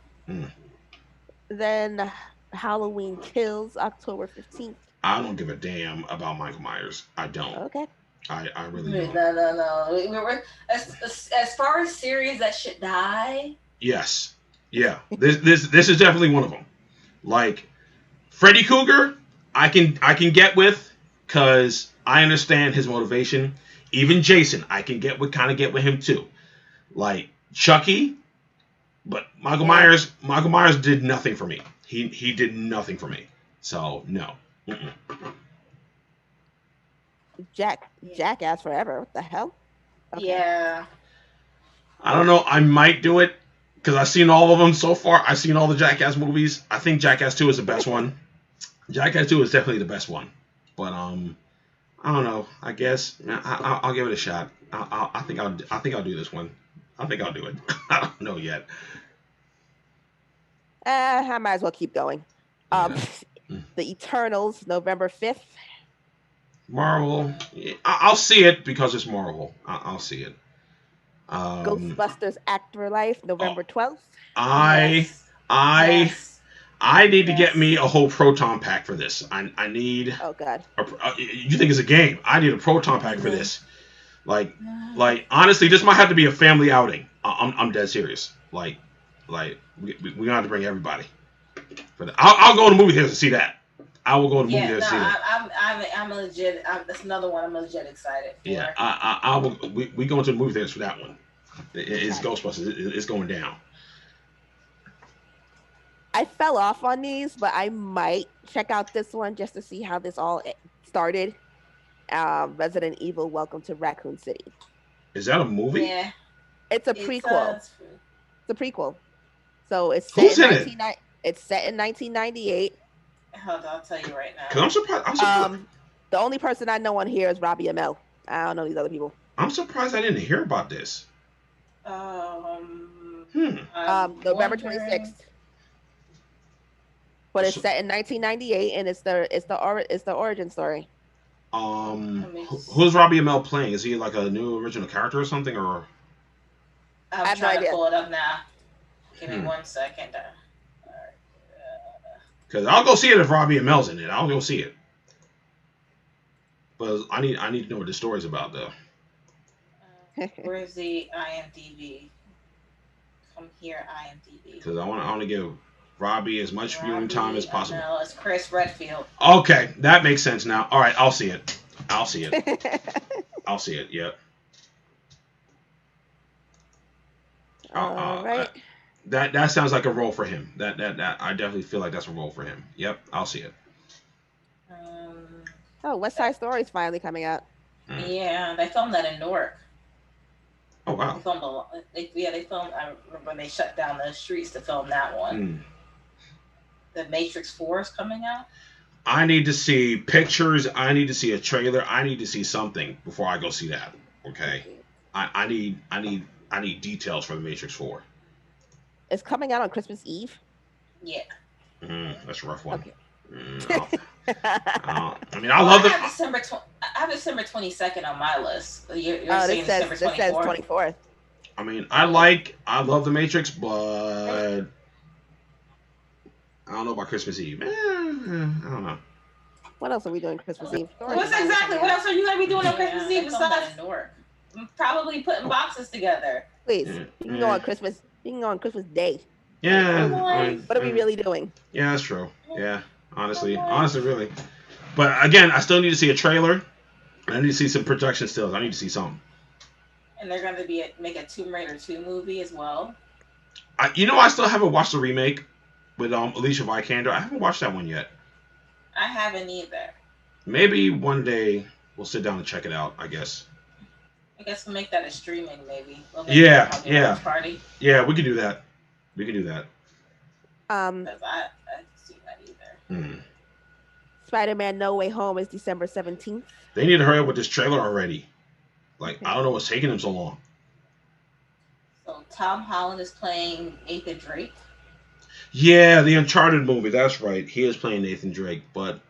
Speaker 4: Then Halloween Kills, October 15th.
Speaker 2: I don't give a damn about Michael Myers. I don't.
Speaker 4: Okay.
Speaker 2: I really don't.
Speaker 3: No. As far as series that should die.
Speaker 2: Yes. Yeah. This is definitely one of them. Like Freddy Krueger, I can get with because I understand his motivation. Even Jason, I can get with him too. Like Chucky, but Michael Myers did nothing for me. He did nothing for me. So no.
Speaker 4: Jackass Forever. What the hell?
Speaker 3: Okay. Yeah.
Speaker 2: I don't know. I might do it because I've seen all of them so far. I've seen all the Jackass movies. I think Jackass 2 is the best one. Jackass 2 is definitely the best one. But I don't know. I guess I'll give it a shot. I think I'll do this one. I think I'll do it. I don't know yet.
Speaker 4: I might as well keep going.
Speaker 2: Yeah.
Speaker 4: The Eternals, November 5th.
Speaker 2: Marvel. I'll see it because it's Marvel. I'll see it.
Speaker 4: Ghostbusters Afterlife, November 12th.
Speaker 2: I need to get me a whole proton pack for this. I need.
Speaker 4: Oh God.
Speaker 2: You think it's a game? I need a proton pack for this. Like honestly, this might have to be a family outing. I'm dead serious. Like we gonna have to bring everybody. But I'll go to the movie theater to see that. I will go to the movie theater to see that.
Speaker 3: I'm legit. That's another one I'm legit excited for.
Speaker 2: Yeah, I will. We going to the movie theaters for that one. It's Ghostbusters. It's going down.
Speaker 4: I fell off on these, but I might check out this one just to see how this all started. Resident Evil: Welcome to Raccoon City.
Speaker 2: Is that a movie?
Speaker 3: Yeah.
Speaker 4: It's a prequel. It's a prequel. So it's set
Speaker 2: Who's
Speaker 4: in
Speaker 2: in it?
Speaker 4: It's set in 1998.
Speaker 3: Hold on, I'll tell you right now.
Speaker 2: Cause I'm surprised.
Speaker 4: The only person I know on here is Robbie Amell. I don't know these other people.
Speaker 2: I'm surprised I didn't hear about this.
Speaker 4: November 26th. But it's set in 1998, and it's the origin story.
Speaker 2: Who's Robbie Amell playing? Is he like a new original character or something, or?
Speaker 3: I'm trying to pull it up now. Give me 1 second.
Speaker 2: Because I'll go see it if Robbie Amell's in it. I'll go see it. But I need to know what the story's about, though.
Speaker 3: Where's the IMDb? Come here, IMDb.
Speaker 2: Because I want to give Robbie as much viewing time as possible.
Speaker 3: No, it's Chris Redfield.
Speaker 2: Okay, that makes sense now. All right, I'll see it. I'll see it. Yep.
Speaker 4: All right.
Speaker 2: That sounds like a role for him. That I definitely feel like that's a role for him. Yep, I'll see it.
Speaker 4: West Side Story is finally coming out.
Speaker 3: Yeah, they filmed that in Newark.
Speaker 2: Oh wow.
Speaker 3: They filmed. I remember when they shut down the streets to film that one. The Matrix 4 is coming out.
Speaker 2: I need to see pictures. I need to see a trailer. I need to see something before I go see that. Okay. I need details for the Matrix 4.
Speaker 4: It's coming out on Christmas Eve.
Speaker 3: Yeah.
Speaker 2: That's a rough one.
Speaker 4: Okay.
Speaker 2: I mean, I love it.
Speaker 3: I have December 22nd on my list. You're saying December 24th?
Speaker 4: This says 24th.
Speaker 2: I mean, I love the Matrix, but I don't know about Christmas Eve. I don't know.
Speaker 4: What else are we doing Christmas Eve?
Speaker 3: What else are you gonna be doing on Christmas Eve besides probably putting boxes together?
Speaker 4: Please, you can go on Christmas. You can go on Christmas Day.
Speaker 2: Yeah.
Speaker 4: What are we really doing?
Speaker 2: Yeah, that's true. Yeah, honestly, really. But again, I still need to see a trailer. I need to see some production stills. I need to see something.
Speaker 3: And they're gonna make a Tomb Raider 2 movie as well.
Speaker 2: I still haven't watched the remake with Alicia Vikander. I haven't watched that one yet.
Speaker 3: I haven't either.
Speaker 2: Maybe one day we'll sit down and check it out, I guess.
Speaker 3: I guess we'll make that a streaming, maybe.
Speaker 2: Yeah.
Speaker 3: Party.
Speaker 2: Yeah, we can do that.
Speaker 3: Because I haven't seen that either.
Speaker 4: Spider-Man No Way Home is December 17th.
Speaker 2: They need to hurry up with this trailer already. Like, I don't know what's taking them so long.
Speaker 3: So Tom Holland is playing Nathan Drake.
Speaker 2: Yeah, the Uncharted movie. That's right. He is playing Nathan Drake, but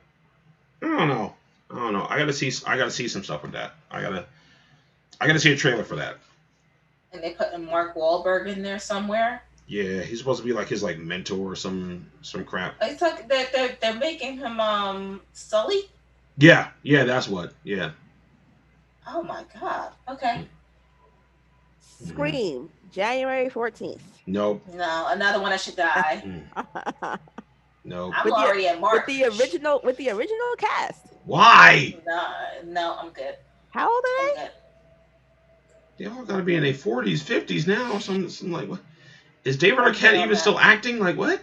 Speaker 2: I don't know. I gotta see some stuff with that. I gotta see a trailer for that.
Speaker 3: And they put Mark Wahlberg in there somewhere.
Speaker 2: Yeah, he's supposed to be like his mentor or some crap.
Speaker 3: They're making him Sully.
Speaker 2: Yeah, that's what. Yeah.
Speaker 3: Oh my God. Okay.
Speaker 4: Scream, January 14th.
Speaker 2: Nope.
Speaker 3: No, another one that should die.
Speaker 2: Nope.
Speaker 3: I'm already at March.
Speaker 4: With the original cast.
Speaker 2: Why?
Speaker 3: No, I'm good.
Speaker 4: How old are they?
Speaker 2: They all gotta be in their 40s, 50s now, or something like what? Is David Arquette even still acting? Like what?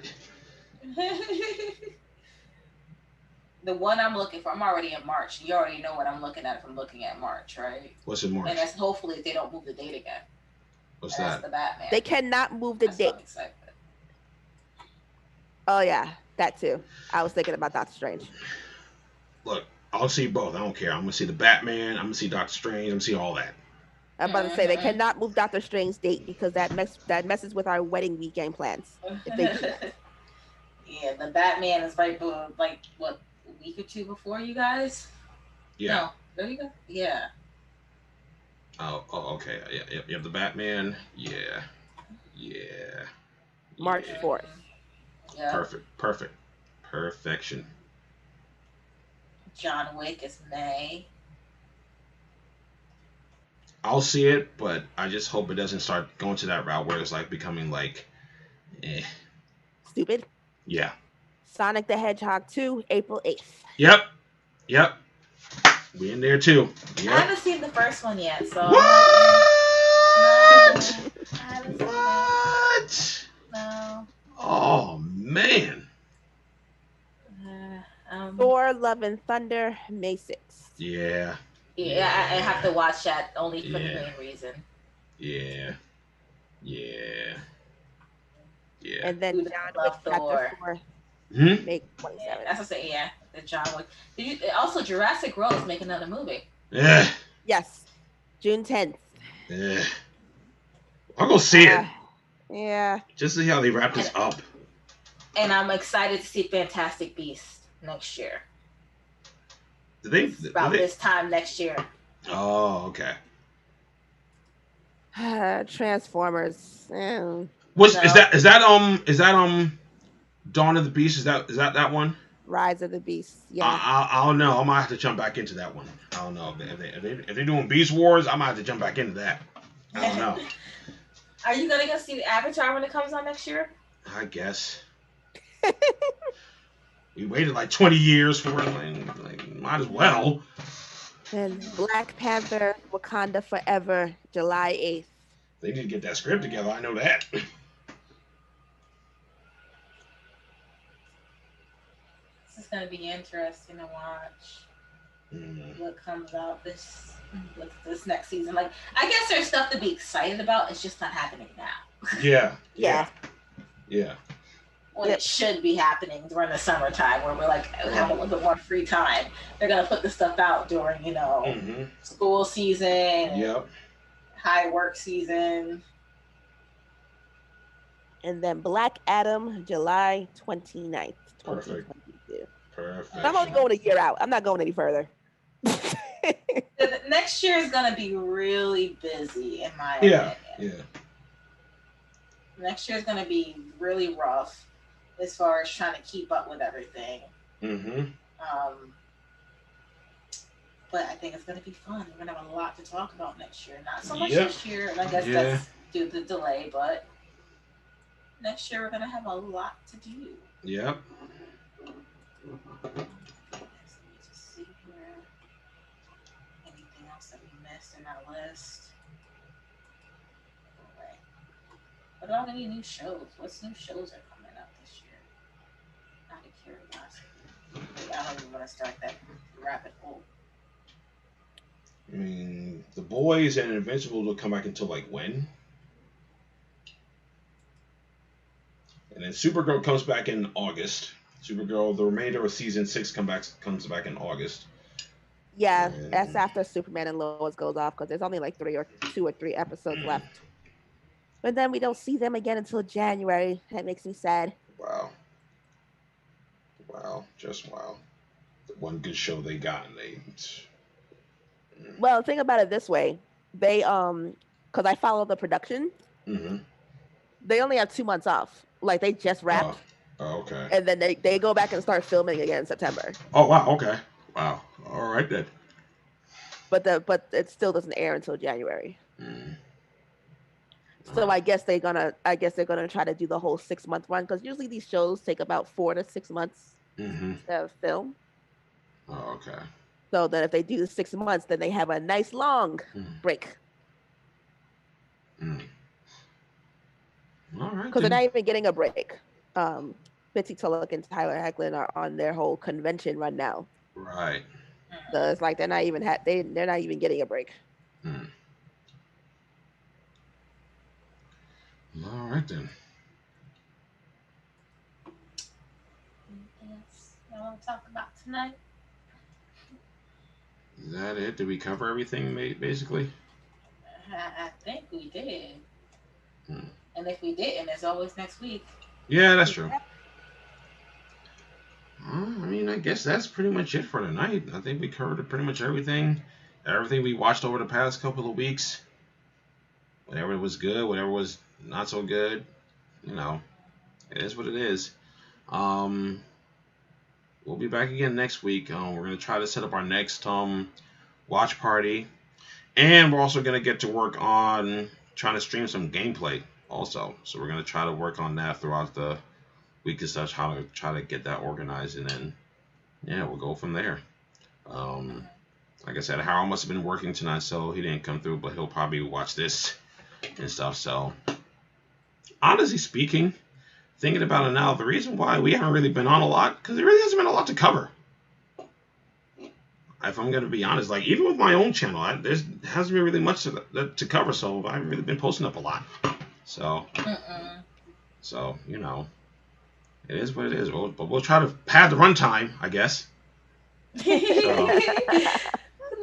Speaker 3: The one I'm looking for, I'm already in March. You already know what I'm looking at if I'm looking at March, right?
Speaker 2: What's in March?
Speaker 3: And that's hopefully if they don't move the date again.
Speaker 2: What's
Speaker 3: that's
Speaker 2: that?
Speaker 3: The Batman.
Speaker 4: They cannot move the date. Oh yeah, that too. I was thinking about Doctor Strange.
Speaker 2: Look, I'll see both. I don't care. I'm gonna see the Batman. I'm gonna see Doctor Strange. I'm gonna see all that.
Speaker 4: I'm about to say they cannot move Doctor Strange's date because that messes with our wedding weekend plans. If they do that.
Speaker 3: Yeah, the Batman is right, like what, a week or two before you guys?
Speaker 2: Yeah.
Speaker 3: No, there you go. Yeah.
Speaker 2: Okay. Yeah. The Batman. Yeah.
Speaker 4: March 4th.
Speaker 3: Yeah.
Speaker 2: Perfection.
Speaker 3: John Wick is May.
Speaker 2: I'll see it, but I just hope it doesn't start going to that route where it's like becoming like,
Speaker 4: Stupid.
Speaker 2: Yeah.
Speaker 4: Sonic the Hedgehog 2, April 8th.
Speaker 2: Yep. We in there too. Yep.
Speaker 3: I haven't seen the first one yet, so.
Speaker 2: What?
Speaker 3: I haven't seen it. No.
Speaker 2: Oh man.
Speaker 4: Thor: Love and Thunder, May 6th.
Speaker 2: Yeah.
Speaker 3: I have to watch that only for the main reason.
Speaker 2: Yeah.
Speaker 4: And then John Wick Chapter 4, May 27th.
Speaker 3: That's what I'm saying. Yeah, the John Wick. Also, Jurassic World is making another movie.
Speaker 2: Yeah.
Speaker 4: Yes, June 10th.
Speaker 2: Yeah. I'll go see it.
Speaker 4: Yeah.
Speaker 2: Just see how they wrap this up.
Speaker 3: And I'm excited to see Fantastic Beasts next year. This time next year.
Speaker 2: Oh, okay.
Speaker 4: Transformers.
Speaker 2: Is that Dawn of the Beast? Is that one?
Speaker 4: Rise of the Beast. Yeah.
Speaker 2: I don't know. I might have to jump back into that one. I don't know if they're doing Beast Wars. I might have to jump back into that. I don't know.
Speaker 3: Are you gonna go see the Avatar when it comes on next year?
Speaker 2: I guess. We waited like 20 years for it. Like, might as well.
Speaker 4: And Black Panther: Wakanda Forever, July 8th.
Speaker 2: They need to get that script together. I know that.
Speaker 3: This is gonna be interesting to watch. What comes out this next season? Like, I guess there's stuff to be excited about. It's just not happening now.
Speaker 2: Yeah.
Speaker 3: When it should be happening during the summertime, where we're like have a little bit more free time. They're gonna put the stuff out during school season. High work season.
Speaker 4: And then Black Adam, July 29th, 2022.
Speaker 2: Perfect.
Speaker 4: I'm only going a year out. I'm not going any further.
Speaker 3: Next year is going to be really busy, in my opinion.
Speaker 2: Yeah.
Speaker 3: Next year is going to be really rough as far as trying to keep up with everything. But I think it's going to be fun. We're going to have a lot to talk about next year. Not so much this year, and I guess that's due to the delay, but next year we're going to have a lot to do.
Speaker 2: Yep.
Speaker 3: See here. Anything else that we missed in our list? Okay. What about any new shows? What new shows are coming up this year? Out of curiosity. I don't even want to start that rabbit hole.
Speaker 2: I mean, The Boys and Invincible will come back until like when? And then Supergirl comes back in August. Supergirl, the remainder of season 6 comes back in August.
Speaker 4: Yeah, that's after Superman and Lois goes off because there's only like 2 or 3 episodes left. But then we don't see them again until January. That makes me sad.
Speaker 2: Wow. Just wow. The one good show they got, and they.
Speaker 4: Well, think about it this way: they because I follow the production. They only have 2 months off. Like they just wrapped.
Speaker 2: Oh, okay.
Speaker 4: And then they go back and start filming again in September.
Speaker 2: Oh wow! Okay. Wow. All right then.
Speaker 4: But it still doesn't air until January. So I guess they're gonna try to do the whole 6-month run because usually these shows take about 4 to 6 months to film.
Speaker 2: Oh, okay.
Speaker 4: So that if they do 6 months, then they have a nice long break.
Speaker 2: All right.
Speaker 4: Because they're not even getting a break. Bitsy Tulloch and Tyler Hoechlin are on their whole convention run now.
Speaker 2: Right.
Speaker 4: So it's like they're not even they're not even getting a break.
Speaker 2: All right then.
Speaker 3: Anything else I want to talk about tonight?
Speaker 2: Is that it? Did we cover everything basically?
Speaker 3: I think we did. And if we didn't, it's always next week.
Speaker 2: Yeah, that's true. I mean, I guess that's pretty much it for tonight. I think we covered pretty much everything. Everything we watched over the past couple of weeks. Whatever was good, whatever was not so good. You know, it is what it is. We'll be back again next week. We're going to try to set up our next watch party. And we're also going to get to work on trying to stream some gameplay also. So we're going to try to work on that throughout the week and such, how to try to get that organized. And then, yeah, we'll go from there. Like I said, Harold must have been working tonight, so he didn't come through, but he'll probably watch this and stuff. So, honestly speaking, thinking about it now, the reason why we haven't really been on a lot, because there really hasn't been a lot to cover. If I'm going to be honest, like, even with my own channel, there hasn't been really much to cover, so I haven't really been posting up a lot. So, so you know, it is what it is. But we'll try to pad the runtime, I guess. So.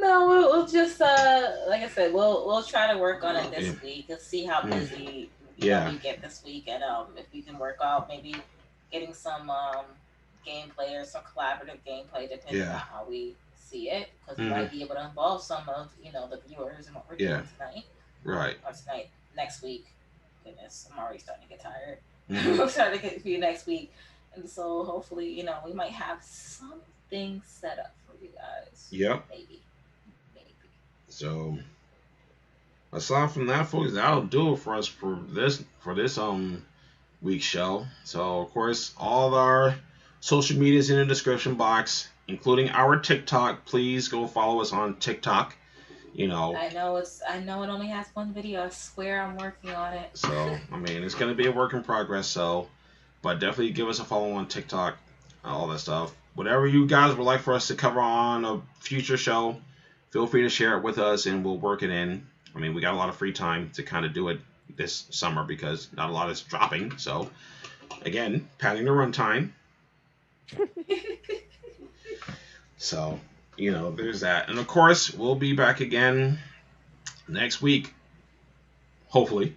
Speaker 3: No, we'll just like I said, we'll try to work on it this week and see how busy we get this week, and if we can work out maybe getting some gameplay or some collaborative gameplay, depending on how we see it, because we might be able to involve some of the viewers in what we're doing tonight.
Speaker 2: Right.
Speaker 3: Or tonight, next week. Goodness, I'm already starting to get tired. We'll start to get for you next week, and so hopefully, we might have something set up for you guys.
Speaker 2: Yep.
Speaker 3: Maybe.
Speaker 2: So, aside from that, folks, that'll do it for us for this week's show. So, of course, all our social media is in the description box, including our TikTok. Please go follow us on TikTok. I know it only has one video. I swear I'm working on it. So, I mean, it's gonna be a work in progress. So, but definitely give us a follow on TikTok, all that stuff. Whatever you guys would like for us to cover on a future show, feel free to share it with us, and we'll work it in. I mean, we got a lot of free time to kind of do it this summer because not a lot is dropping. So, again, padding the runtime. So, there's that. And, of course, we'll be back again next week. Hopefully.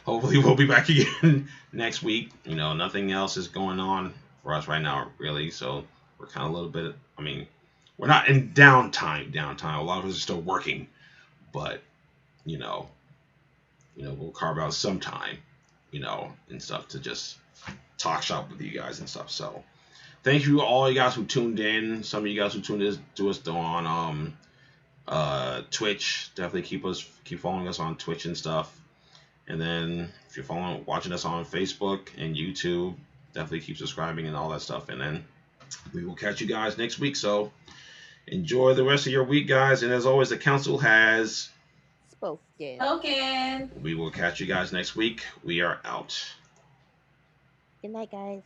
Speaker 2: Hopefully we'll be back again next week. Nothing else is going on for us right now, really. So, we're kind of a little bit, we're not in downtime. A lot of us are still working, but we'll carve out some time, and stuff to just talk shop with you guys and stuff. So, thank you all you guys who tuned in. Some of you guys who tuned in to us on Twitch. Definitely keep following us on Twitch and stuff. And then if you're watching us on Facebook and YouTube, definitely keep subscribing and all that stuff. And then we will catch you guys next week. So, enjoy the rest of your week, guys. And as always, the council has
Speaker 3: spoken.
Speaker 2: We will catch you guys next week. We are out.
Speaker 4: Good night, guys.